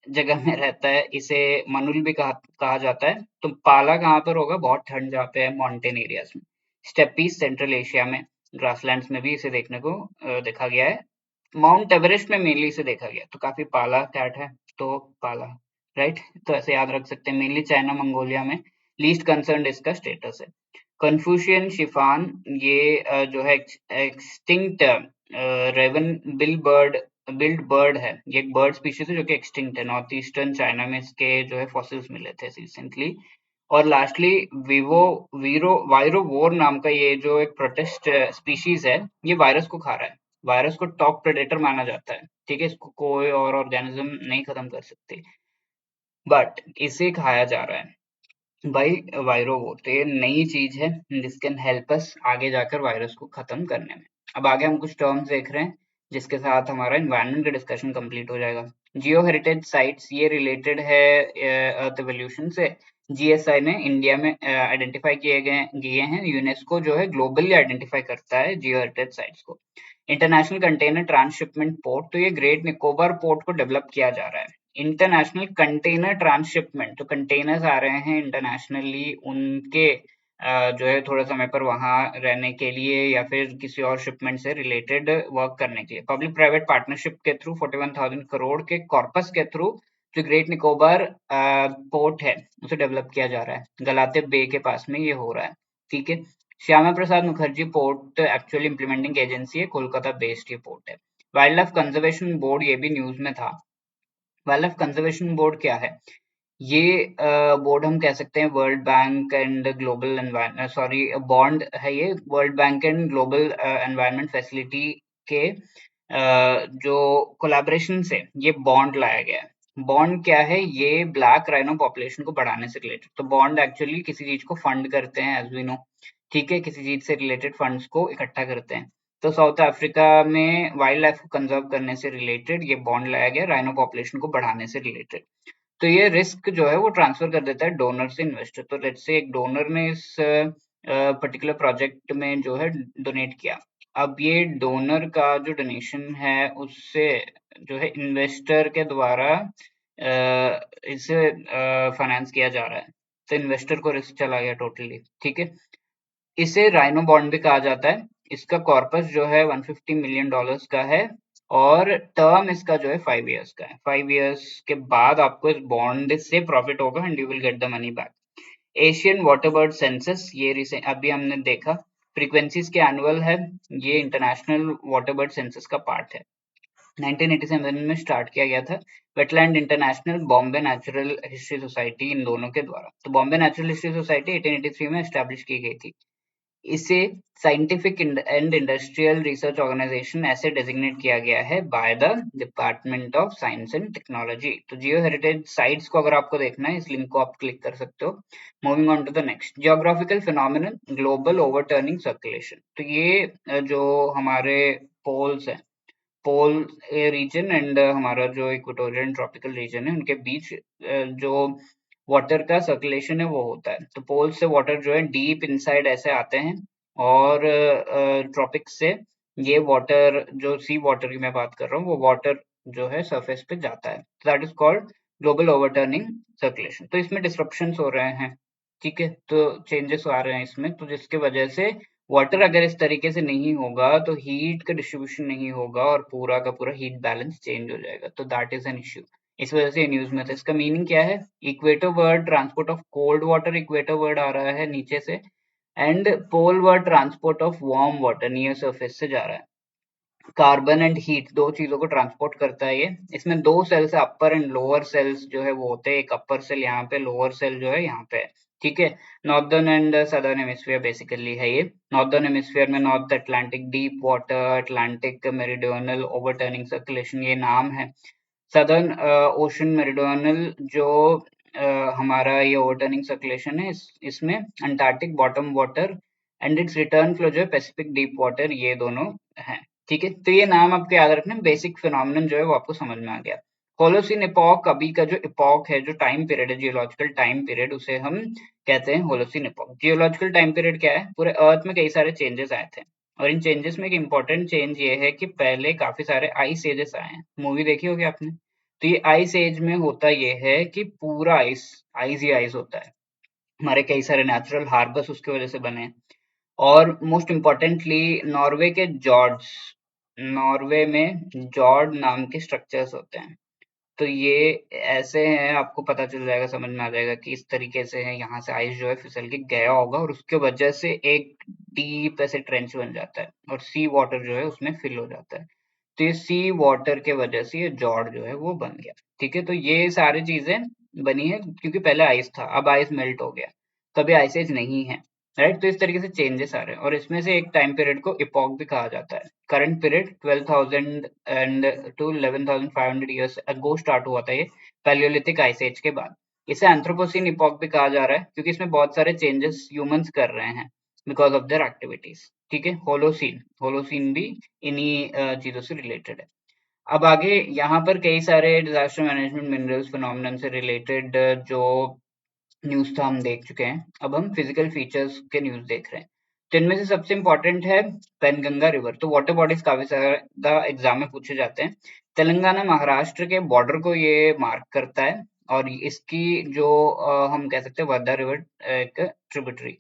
जगह में रहता है, इसे मनुल भी कहा जाता है। तो पाला कहाँ पर होगा, बहुत ठंड जहाँ पे है, माउंटेन एरियाज में। स्टेपीज सेंट्रल एशिया में, ग्रासलैंड्स में भी इसे देखने को देखा गया है। माउंट एवरेस्ट में मेनली इसे देखा गया, तो काफी पाला कैट है, तो पाला, राइट। तो ऐसे याद रख सकते हैं, मेनली चाइना मंगोलिया में लीस्ट कंसर्न इसका स्टेटस है। कन्फ्यूशियन शिफान, ये जो है एक्सटिंक्ट रेवन बिल्ड बर्ड है, ये एक बर्ड स्पीशीज है जो कि एक्सटिंक्ट है। नॉर्थ ईस्टर्न चाइना में इसके जो है फॉसिल्स मिले थे रिसेंटली। और लास्टली विवो वीरो वायरोवोर नाम का ये जो एक प्रोटेस्ट स्पीशीज है, ये वायरस को खा रहा है। वायरस को टॉप प्रेडेटर माना जाता है। ठीक है, इसको कोई और ऑर्गेनिज्म नहीं खत्म कर सकते, बट इसे खाया जा रहा है बाई वायरोवो। तो ये नई चीज है, दिस कैन हेल्प अस आगे जाकर वायरस को खत्म करने में। अब आगे हम कुछ टर्म्स देख रहे हैं, जिसके साथ हमारा एनवायरनमेंट का डिस्कशन कंप्लीट हो जाएगा। जियो हेरिटेज साइट्स, ये रिलेटेड है अर्थ एवोल्यूशन से। जीएसआई ने इंडिया में आइडेंटिफाई किए हैं। यूनेस्को जो है ग्लोबली आइडेंटिफाई करता है जियो हेरिटेज साइट्स को। इंटरनेशनल कंटेनर ट्रांसशिपमेंट पोर्ट, तो ये ग्रेट निकोबार पोर्ट को डेवलप किया जा रहा है। इंटरनेशनल कंटेनर ट्रांसशिपमेंट, तो कंटेनर्स आ रहे हैं इंटरनेशनली, उनके जो है थोड़े समय पर वहां रहने के लिए या फिर किसी और शिपमेंट से रिलेटेड वर्क करने के लिए, पब्लिक प्राइवेट पार्टनरशिप के थ्रू 41,000 करोड़ के कॉर्पस के थ्रू जो ग्रेट निकोबार पोर्ट है उसे डेवलप किया जा रहा है। गलाते बे के पास में ये हो रहा है। ठीक है, Shyama Prasad Mukherjee port actually implementing agency है, कोलकाता बेस्ड ये पोर्ट है। वाइल्ड लाइफ कंजर्वेशन बोर्ड, ये भी न्यूज में था। वाइल्ड लाइफ कंजर्वेशन बोर्ड क्या है, ये बोर्ड हम कह सकते हैं world bank and global environment, sorry bond है ये, world bank and global environment facility के जो कोलैबोरेशन से ये बॉन्ड लाया गया है। बॉन्ड क्या है, ये ब्लैक राइनो पॉपुलेशन को बढ़ाने से रिलेटेड। तो बॉन्ड एक्चुअली किसी चीज को फंड करते हैं, एज वी नो। ठीक है, किसी चीज से रिलेटेड फंड्स को इकट्ठा करते हैं। तो साउथ अफ्रीका में वाइल्ड लाइफ को कंजर्व करने से रिलेटेड ये बॉन्ड लाया गया, राइनो पॉपुलेशन को बढ़ाने से रिलेटेड। तो ये रिस्क जो है वो ट्रांसफर कर देता है डोनर से इन्वेस्टर। तो लेट्स से एक डोनर ने इस पर्टिकुलर प्रोजेक्ट में जो है डोनेट किया। अब ये डोनर का जो डोनेशन है उससे जो है इन्वेस्टर के द्वारा इसे फाइनेंस किया जा रहा है, तो इन्वेस्टर को रिस्क चला गया टोटली। ठीक है, इसे राइनो बॉन्ड भी कहा जाता है। इसका कॉर्पस जो है $150 मिलियन का है, और टर्म इसका जो है 5 इयर्स का है। 5 इयर्स के बाद आपको इस बॉन्ड से प्रॉफिट होगा and you will get the money back. Asian waterbird census, ये रिसेंट अभी हमने देखा, फ्रीक्वेंसीज के एनुअल है, ये इंटरनेशनल वाटरबर्ड सेंसस का पार्ट है। 1987 में स्टार्ट किया गया था। Wetland international, Bombay natural history society, इन दोनों के द्वारा। तो बॉम्बे नेचुरल हिस्ट्री सोसाइटी 1883 में एस्टेब्लिश की गई थी। इसे scientific and industrial research organisation ऐसे डेजिग्नेट किया गया है by the department of science and technology. तो जियो हेरिटेज साइट्स को अगर आपको देखना है, इस लिंक को आप क्लिक कर सकते हो। Moving on to the next, geographical phenomenon, global overturning circulation. तो ये जो हमारे पोल्स हैं, पोल रीजन एंड हमारा जो इक्वेटोरियल ट्रॉपिकल रीजन है, उनके बीच जो वाटर का सर्कुलेशन है वो होता है। तो पोल से वाटर जो है डीप इनसाइड ऐसे आते हैं, और ट्रॉपिक से ये वाटर, जो सी वाटर की मैं बात कर रहा हूँ, वो वाटर जो है सरफेस पे जाता है। That is called global overturning circulation. तो इसमें डिस्ट्रप्शंस हो रहे हैं, ठीक है, तो चेंजेस आ रहे हैं इसमें, तो जिसके वजह से वाटर अगर इस तरीके से नहीं होगा तो हीट का डिस्ट्रीब्यूशन नहीं होगा और पूरा का पूरा हीट बैलेंस चेंज हो जाएगा। तो दैट इज एन इश्यू। इस वजह से न्यूज में था। इसका मीनिंग क्या है? Equatorward transport of cold water, equatorward आ रहा है नीचे से, and poleward transport of warm water near surface से जा रहा है। कार्बन एंड हीट, दो चीजों को ट्रांसपोर्ट करता है ये। इसमें दो सेल्स है, अपर एंड लोअर सेल्स जो है वो होते हैं। एक अपर सेल यहाँ पे, लोअर सेल जो है यहाँ पे है, ठीक है। Northern and southern hemisphere basically है ये। नॉर्दर्न हेमिस्फीयर में north Atlantic deep water, Atlantic meridional overturning circulation, ये नाम है। सदर्न ओशन मेरिडियोनल जो हमारा ये ओवरटर्निंग सर्कुलेशन है, इसमें Antarctic bottom water and it's return flow जो है पैसिफिक डीप वाटर, ये दोनों हैं, ठीक है। तो ये नाम आपको याद रखना, बेसिक फिनोमिनन जो है वो आपको समझ में आ गया। होलोसिन इपॉक, अभी का जो इपॉक है, जो टाइम पीरियड है, जियोलॉजिकल टाइम पीरियड, उसे हम कहते हैं Holocene epoch. Geological time period क्या है? पूरे अर्थ में कई सारे चेंजेस आए थे, और इन चेंजेस में एक इंपॉर्टेंट चेंज ये है कि पहले काफी सारे आइस एजेस आए हैं। मूवी देखी होगी आपने? तो ये आइस एज में होता ये है कि पूरा आइस, आइस ही आइस होता है। हमारे कई सारे नेचुरल हार्बर्स उसकी वजह से बने हैं। और मोस्ट इम्पोर्टेंटली नॉर्वे के जॉर्ड्स, नॉर्वे में जॉर्ड नाम के स्ट्रक्चर्स होते हैं। तो ये ऐसे हैं, आपको पता चल जाएगा, समझ में आ जाएगा कि इस तरीके से है। यहाँ से आइस जो है फिसल के गया होगा, और उसके वजह से एक डीप ऐसे ट्रेंच बन जाता है, और सी वाटर जो है उसमें फिल हो जाता है। तो ये सी वाटर के वजह से ये जॉर्ड जो है वो बन गया, ठीक है। तो ये सारी चीजें बनी है क्योंकि पहले आइस था, अब आइस मेल्ट हो गया, कभी आइस एज नहीं है, राइट। तो इस तरीके से चेंजेस आ रहे हैं, और इसमें से एक टाइम पीरियड को इपॉक भी कहा जाता है। Current period 12,000 and to 11,500 years ago start हुआ था ये, पैलियोलिथिक आइस एज के बाद। इसे एंथ्रोपोसीन इपॉक भी कहा जा रहा है, क्योंकि इसमें बहुत सारे चेंजेस ह्यूमंस कर रहे हैं बिकॉज ऑफ देयर एक्टिविटीज, ठीक है। होलोसीन, होलोसीन भी इन्हीं चीजों से रिलेटेड है। अब आगे यहाँ पर कई सारे डिजास्टर मैनेजमेंट, मिनरल्स फिनोमिनन से रिलेटेड जो न्यूज़ तो हम देख चुके हैं। अब हम फिजिकल फीचर्स के न्यूज़ देख रहे हैं। तो इनमें से सबसे इम्पोर्टेंट है पेनगंगा रिवर। तो वाटर बॉडीज काफी ज्यादा एग्जाम में पूछे जाते हैं। तेलंगाना महाराष्ट्र के बॉर्डर को ये मार्क करता है, और इसकी जो हम कह सकते हैं वर्धा रिवर एक ट्रिब्यूटरी,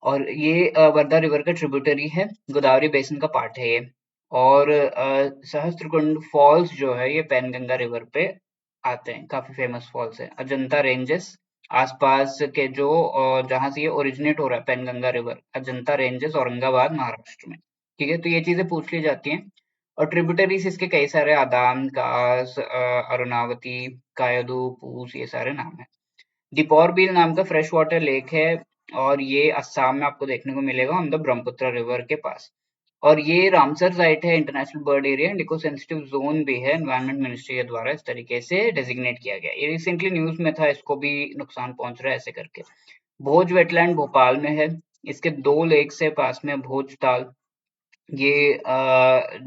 और ये वर्धा रिवर का ट्रिब्यूटरी है, गोदावरी बेसिन का पार्ट है ये। और सहस्त्रकुंड फॉल्स जो है ये पैनगंगा रिवर पे आते हैं, काफी फेमस फॉल्स है। अजंता रेंजेस आसपास के जो जहाँ से ये ओरिजिनेट हो रहा है पेनगंगा रिवर, अजंता रेंजेस औरंगाबाद महाराष्ट्र में, ठीक है। तो ये चीजें पूछ ली जाती हैं। और ट्रिब्यूटरीज इसके कई सारे, आदान, कास, अरुणावती, कायदू, पूस, ये सारे नाम है। दीपौर बील नाम का फ्रेश वाटर लेक है, और ये असम में आपको देखने को मिलेगा ऑन द ब्रह्मपुत्र रिवर के पास। और ये रामसर साइट है, international bird area and eco sensitive zone भी है, एनवायरमेंट मिनिस्ट्री के द्वारा इस तरीके से डेजिग्नेट किया गया। ये रिसेंटली न्यूज में था, इसको भी नुकसान पहुंच रहा है ऐसे करके। भोज वेटलैंड भोपाल में है, इसके दो लेक से पास में, भोज ताल, ये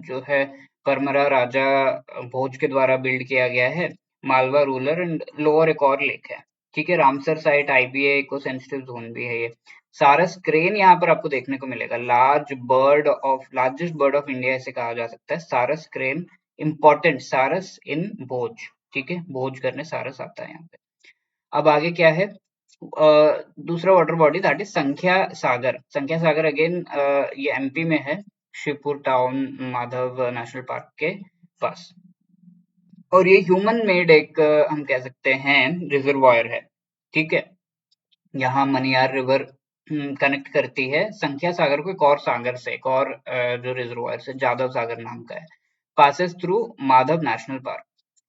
जो है परमरा राजा भोज के द्वारा बिल्ड किया गया है। मालवा रूरल एंड लोअर एक और लेक है, ठीक है। Ramsar site IBA eco sensitive zone भी है ये। सारस क्रेन यहाँ पर आपको देखने को मिलेगा, लार्जेस्ट बर्ड ऑफ इंडिया इसे कहा जा सकता है, सारस क्रेन। इंपॉर्टेंट, सारस इन भोज, ठीक है, भोज करने सारस आता है यहाँ पे। अब आगे क्या है? दूसरा वाटर बॉडी दैट इज संख्या सागर। संख्या सागर अगेन ये एमपी में है, Shivpur town, Madhav national park के पास। और ये ह्यूमन मेड एक हम कह सकते हैं रिजर्वायर है, ठीक है। यहाँ मनियार रिवर कनेक्ट करती है संख्या सागर को एक और सागर से, एक और जो रिजर्वायर से, जादव सागर नाम का है। passes through Madhav national park.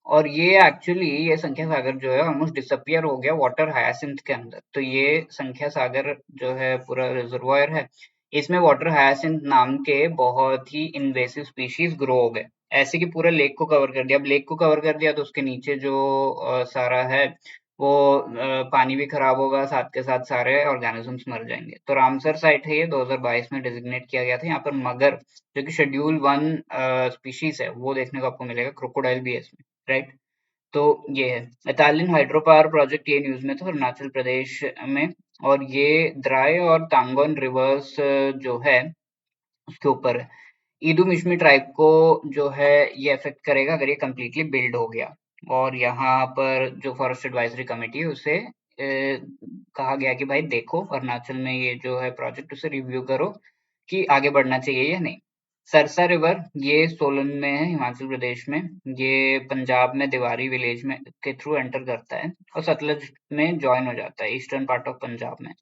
और ये एक्चुअली ये संख्या सागर जो है ऑलमोस्ट डिसअपियर हो गया वाटर हायासिंथ के अंदर। तो ये संख्या सागर जो है पूरा रिजर्वायर है, इसमें वाटर हायासिंथ नाम के बहुत ही इन्वेसिव स्पीशीज ग्रो हो गए, ऐसे कि पूरा लेक को कवर कर दिया। अब लेक को कवर कर दिया तो उसके नीचे जो सारा है वो पानी भी खराब होगा, साथ के साथ सारे ऑर्गेनिजम्स मर जाएंगे। तो रामसर साइट है, ये 2022 में डेजिग्नेट किया गया था। यहाँ पर मगर जो कि शेड्यूल 1 स्पीशीज है वो देखने को आपको मिलेगा, क्रोकोडाइल भी है इसमें, राइट। तो ये है इटालियन हाइड्रो पावर प्रोजेक्ट, ये न्यूज में था अरुणाचल प्रदेश में। और ये द्राय और तांगोन रिवर्स जो है उसके ऊपर है। ईदू मिश्मी ट्राइब को जो है ये अफेक्ट करेगा अगर ये कम्प्लीटली बिल्ड हो गया। और यहाँ पर जो फॉरेस्ट एडवाइजरी कमेटी है उसे कहा गया कि भाई देखो अरुणाचल में ये जो है प्रोजेक्ट उसे रिव्यू करो कि आगे बढ़ना चाहिए या नहीं। सरसा रिवर ये सोलन में है, हिमाचल प्रदेश में। ये पंजाब में दिवारी विलेज में के थ्रू एंटर करता है और सतलज में ज्वाइन हो जाता है ईस्टर्न पार्ट ऑफ पंजाब में।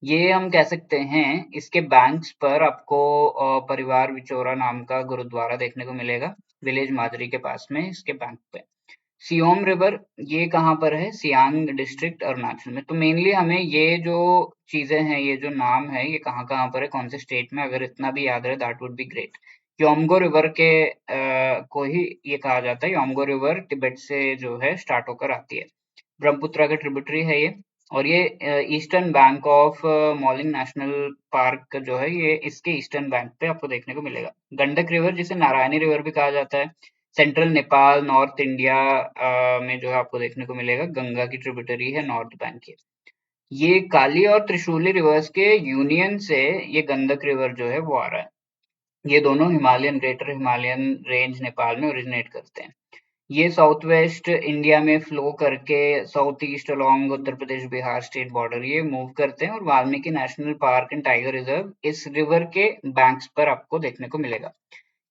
ये हम कह सकते हैं इसके बैंक्स पर आपको परिवार विचोरा नाम का गुरुद्वारा देखने को मिलेगा, विलेज माजरी के पास में इसके बैंक पे। सियोम रिवर ये कहाँ पर है, सियांग डिस्ट्रिक्ट अरुणाचल में। तो मेनली हमें ये जो चीजें हैं, ये जो नाम है, ये कहाँ कहाँ पर है, कौन से स्टेट में, अगर इतना भी याद रहे that would be great. Yomgo river के को ही ये कहा जाता है। योमगो रिवर तिब्बत से जो है स्टार्ट होकर आती है, ब्रह्मपुत्र का ट्रिब्यूटरी है ये। और ये eastern bank of Mouling national park जो है ये इसके ईस्टर्न बैंक पे आपको देखने को मिलेगा। गंडक रिवर जिसे नारायणी रिवर भी कहा जाता है, सेंट्रल नेपाल नॉर्थ इंडिया में जो है आपको देखने को मिलेगा, गंगा की ट्रिब्यूटरी है नॉर्थ बैंक की। ये काली और त्रिशूली रिवर्स के यूनियन से ये गंडक रिवर जो है वो आ रहा है। ये दोनों Himalayan greater Himalayan range Nepal में ओरिजिनेट करते हैं। ये साउथ वेस्ट इंडिया में फ्लो करके south east along Uttar Pradesh Bihar state border ये मूव करते हैं। और Valmiki national park and tiger reserve इस रिवर के बैंक्स पर आपको देखने को मिलेगा।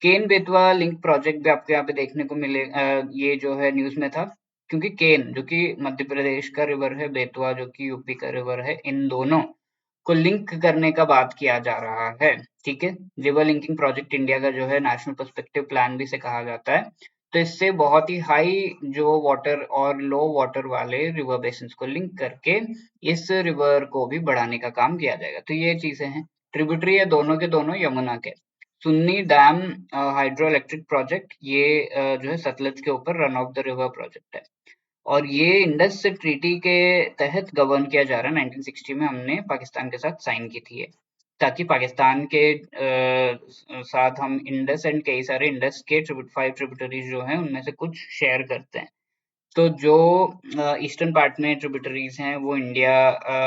केन बेतवा लिंक प्रोजेक्ट भी आपको यहाँ पे देखने को मिले, ये जो है न्यूज में था। क्योंकि केन जो कि मध्य प्रदेश का रिवर है, बेतवा जो कि यूपी का रिवर है, इन दोनों को लिंक करने का बात किया जा रहा है। ठीक है, रिवर लिंकिंग प्रोजेक्ट इंडिया का जो है नेशनल पर्सपेक्टिव प्लान भी से कहा जाता है। तो इससे बहुत ही हाई जो वाटर और लो वाटर वाले रिवर बेसिन्स को लिंक करके इस रिवर को भी बढ़ाने का काम किया जाएगा। तो ये चीजें हैं, ट्रिब्यूटरी है दोनों के दोनों यमुना के। Sunni dam hydro electric project ये जो है सतलज के ऊपर run of the river project है। और ये इंडस ट्रीटी के तहत गवर्न किया जा रहा है। 1960 में हमने पाकिस्तान के साथ साइन की थी ये, ताकि पाकिस्तान के साथ हम इंडस एंड कई सारे इंडस के 5 ट्रिब्यूटरीज जो हैं उनमें से कुछ शेयर करते हैं। तो जो ईस्टर्न पार्ट में ट्रिब्यूटरीज हैं वो इंडिया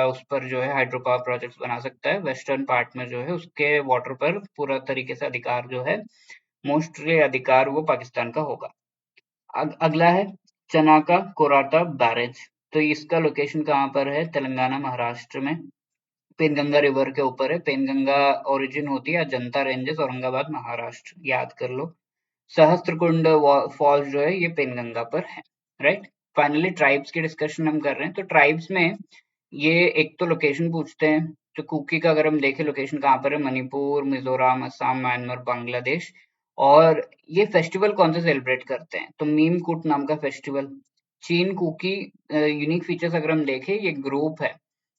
उस पर जो है हाइड्रो पावर प्रोजेक्ट्स बना सकता है। वेस्टर्न पार्ट में जो है उसके वाटर पर पूरा तरीके से अधिकार जो है, मोस्टली अधिकार वो पाकिस्तान का होगा। अगला है चनाका कोराटा बैरेज। तो इसका लोकेशन कहाँ पर है, तेलंगाना महाराष्ट्र में, पेनगंगा रिवर के ऊपर है। पेनगंगा ओरिजिन होती है अजंता रेंजेस, औरंगाबाद महाराष्ट्र, याद कर लो। सहस्त्रकुंड फॉल्स जो है ये पेनगंगा पर है, राइट। फाइनली ट्राइब्स की डिस्कशन हम कर रहे हैं। तो ट्राइब्स में ये एक तो लोकेशन पूछते हैं। तो कुकी का अगर हम देखें लोकेशन कहाँ पर है, मणिपुर, मिजोरम, असम, म्यांमार, बांग्लादेश। और ये फेस्टिवल कौन से सेलिब्रेट करते हैं, तो मीम कूट नाम का फेस्टिवल। चीन कुकी यूनिक फीचर्स अगर हम देखें, ये ग्रुप है,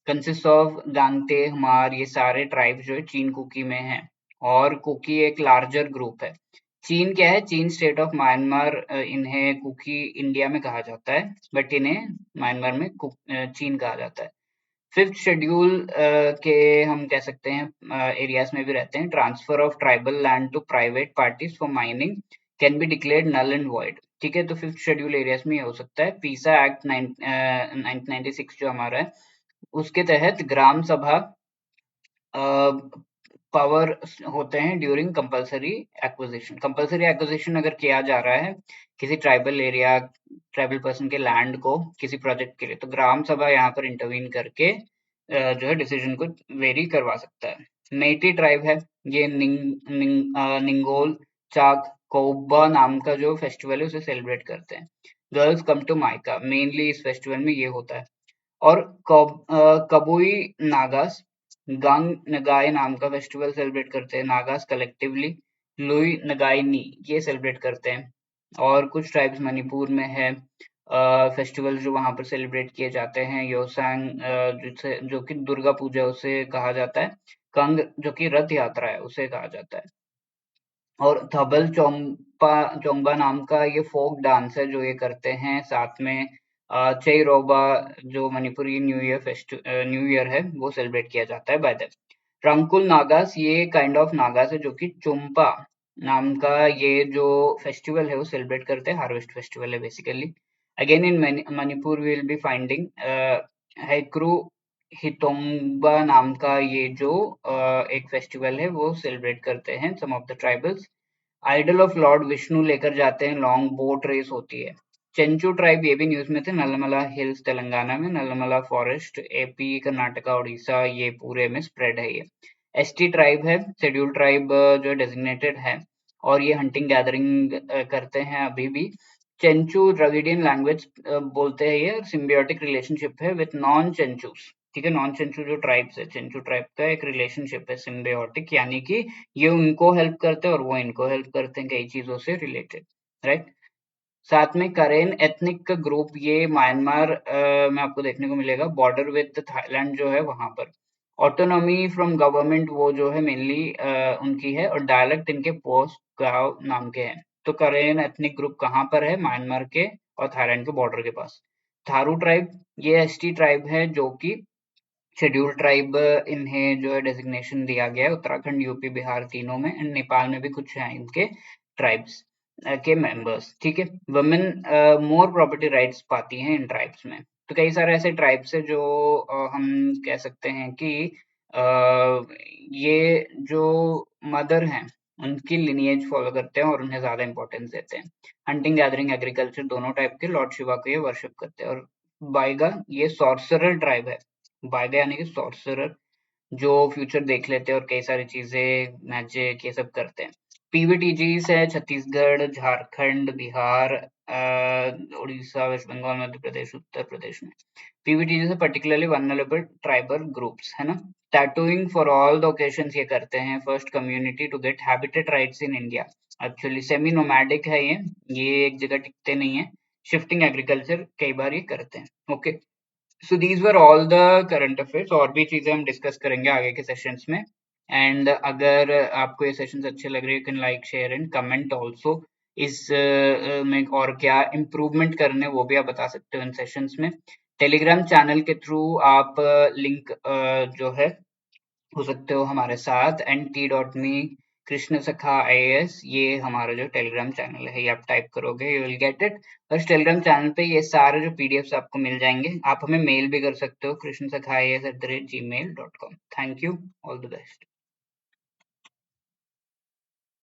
कंसिस्ट ऑफ गांगते, हमार, ये सारे ट्राइब्स जो है चीन कुकी में हैं। और कुकी एक लार्जर ग्रुप है। चीन क्या है, चीन स्टेट ऑफ म्यांमार इन्हें कुकी इंडिया में कहा जाता है, बट इन्हें म्यांमार में चीन कहा जाता है। फिफ्थ शेड्यूल के हम कह सकते हैं एरियाज में भी रहते हैं। Transfer of tribal land to private parties for mining can be declared null and void. ठीक है, तो फिफ्थ शेड्यूल एरियाज में ये हो सकता है। पीसा एक्ट 1996 जो हमारा है उसके तहत ग्राम सभा पावर होते हैं during compulsory acquisition. Compulsory acquisition अगर किया जा रहा है किसी ट्राइबल एरिया, ट्राइबल पर्सन के लैंड को किसी प्रोजेक्ट के लिए, तो ग्राम सभा यहाँ पर इंटरवीन करके जो है डिसीजन को वेरी करवा सकता है। मेटी ट्राइब है, ये निंगोल चाक कोबा नाम का जो फेस्टिवल है उसे सेलिब्रेट करते हैं। गर्ल्स कम टू माइका, मेनली इस फेस्टिवल में ये होता है। और कबुई नागास गांग नगाए नाम का फेस्टिवल सेलिब्रेट करते हैं नागास कलेक्टिवली। लुई नगाई ये सेलिब्रेट करते हैं। और कुछ ट्राइब्स मणिपुर में है, फेस्टिवल जो वहां पर सेलिब्रेट किए जाते हैं, योसांग जिसे जो कि दुर्गा पूजा उसे कहा जाता है, कंग जो कि रथ यात्रा है उसे कहा जाता है, और थबल चोंगबा नाम का ये फोक डांस है जो ये करते हैं। साथ में चेइरोबा जो मणिपुरी न्यू ईयर है वो सेलिब्रेट किया जाता है बाय द रंगकुल नागास। ये काइंड ऑफ नागास है जो कि चुम्पा नाम का ये जो फेस्टिवल है वो सेलिब्रेट करते हैं, हार्वेस्ट फेस्टिवल है basically. Again in Manipur we will be finding Heikru Hidongba नाम का ये जो एक फेस्टिवल है वो सेलिब्रेट करते हैं some of the tribals. Idol of lord Vishnu लेकर जाते हैं, लॉन्ग बोट रेस होती है। चेंचू ट्राइब ये भी न्यूज में थे, नलमला हिल्स तेलंगाना में, नलमला फॉरेस्ट एपी कर्नाटका उड़ीसा ये पूरे में स्प्रेड है ये। एसटी ट्राइब है, शेड्यूल ट्राइब जो डेजिग्नेटेड है, और ये हंटिंग गैदरिंग करते हैं अभी भी। चेंचू द्रविडियन लैंग्वेज बोलते हैं ये, सिम्बियोटिक रिलेशनशिप है विथ नॉन चेंचूस। ठीक है, नॉन चेंचू जो ट्राइब्स है, चेंचू ट्राइब का एक रिलेशनशिप है सिम्बियोटिक, यानी कि ये उनको हेल्प करते हैं और वो इनको हेल्प करते हैं कई चीजों से रिलेटेड, राइट। साथ में करेन एथनिक ग्रुप ये म्यांमार में आपको देखने को मिलेगा, बॉर्डर विद थाईलैंड जो है वहां पर। ऑटोनॉमी फ्रॉम गवर्नमेंट वो जो है मेनली उनकी है, और डायलेक्ट इनके पोस्ट गाँव नाम के हैं। तो करेन एथनिक ग्रुप कहाँ पर है? म्यांमार के और थाईलैंड के बॉर्डर के पास। थारू ट्राइब ये एसटी ट्राइब है जो कि शेड्यूल ट्राइब, इन्हें जो है डेजिग्नेशन दिया गया है उत्तराखंड, यूपी, बिहार तीनों में, एंड नेपाल में भी कुछ हैं इनके ट्राइब्स के मेंबर्स। ठीक है, वुमेन मोर प्रॉपर्टी राइट्स पाती हैं इन ट्राइब्स में। तो कई सारे ऐसे ट्राइब्स है जो हम कह सकते हैं कि ये जो मदर हैं उनकी लिनिएज फॉलो करते हैं और उन्हें ज्यादा इंपॉर्टेंस देते हैं। हंटिंग गैदरिंग एग्रीकल्चर दोनों टाइप के लॉर्ड शिवा को ये वर्शिप करते हैं। और बाइगा ये सॉर्सरर ट्राइब है, बाइगा यानी कि सॉर्सरर, जो फ्यूचर देख लेते हैं और कई सारी चीजें मैजिक ये सब करते हैं। पीवीटीजीस है छत्तीसगढ़, झारखंड, बिहार, उड़ीसा, वेस्ट बंगाल, मध्य प्रदेश, उत्तर प्रदेश में। पीवीटीजीस है पर्टिकुलरली वनरेबल ट्राइबल ग्रुप्स, है ना। Tattooing for all the occasions ये करते हैं। First community to get habitat rights in India. Actually semi nomadic है ये एक जगह टिकते नहीं है। शिफ्टिंग एग्रीकल्चर कई बार ये करते हैं। Okay, so these were all the current affairs. और भी चीजें हम डिस्कस करेंगे आगे के सेशंस में। एंड अगर आपको ये सेशंस अच्छे लग रहे हैं, you can like share and comment also. इस में और क्या इम्प्रूवमेंट करने वो भी आप बता सकते हो इन सेशंस में। टेलीग्राम चैनल के थ्रू आप लिंक जो है हो सकते हो हमारे साथ, nt.me कृष्ण सखा IAS ये हमारा जो टेलीग्राम चैनल है, ये आप टाइप करोगे यू विल गेट इट। और इस टेलीग्राम चैनल पे ये सारे जो पीडीएफ्स आपको मिल जाएंगे। आप हमें मेल भी कर सकते हो, krishnasakha@gmail.com। Thank you, all the best.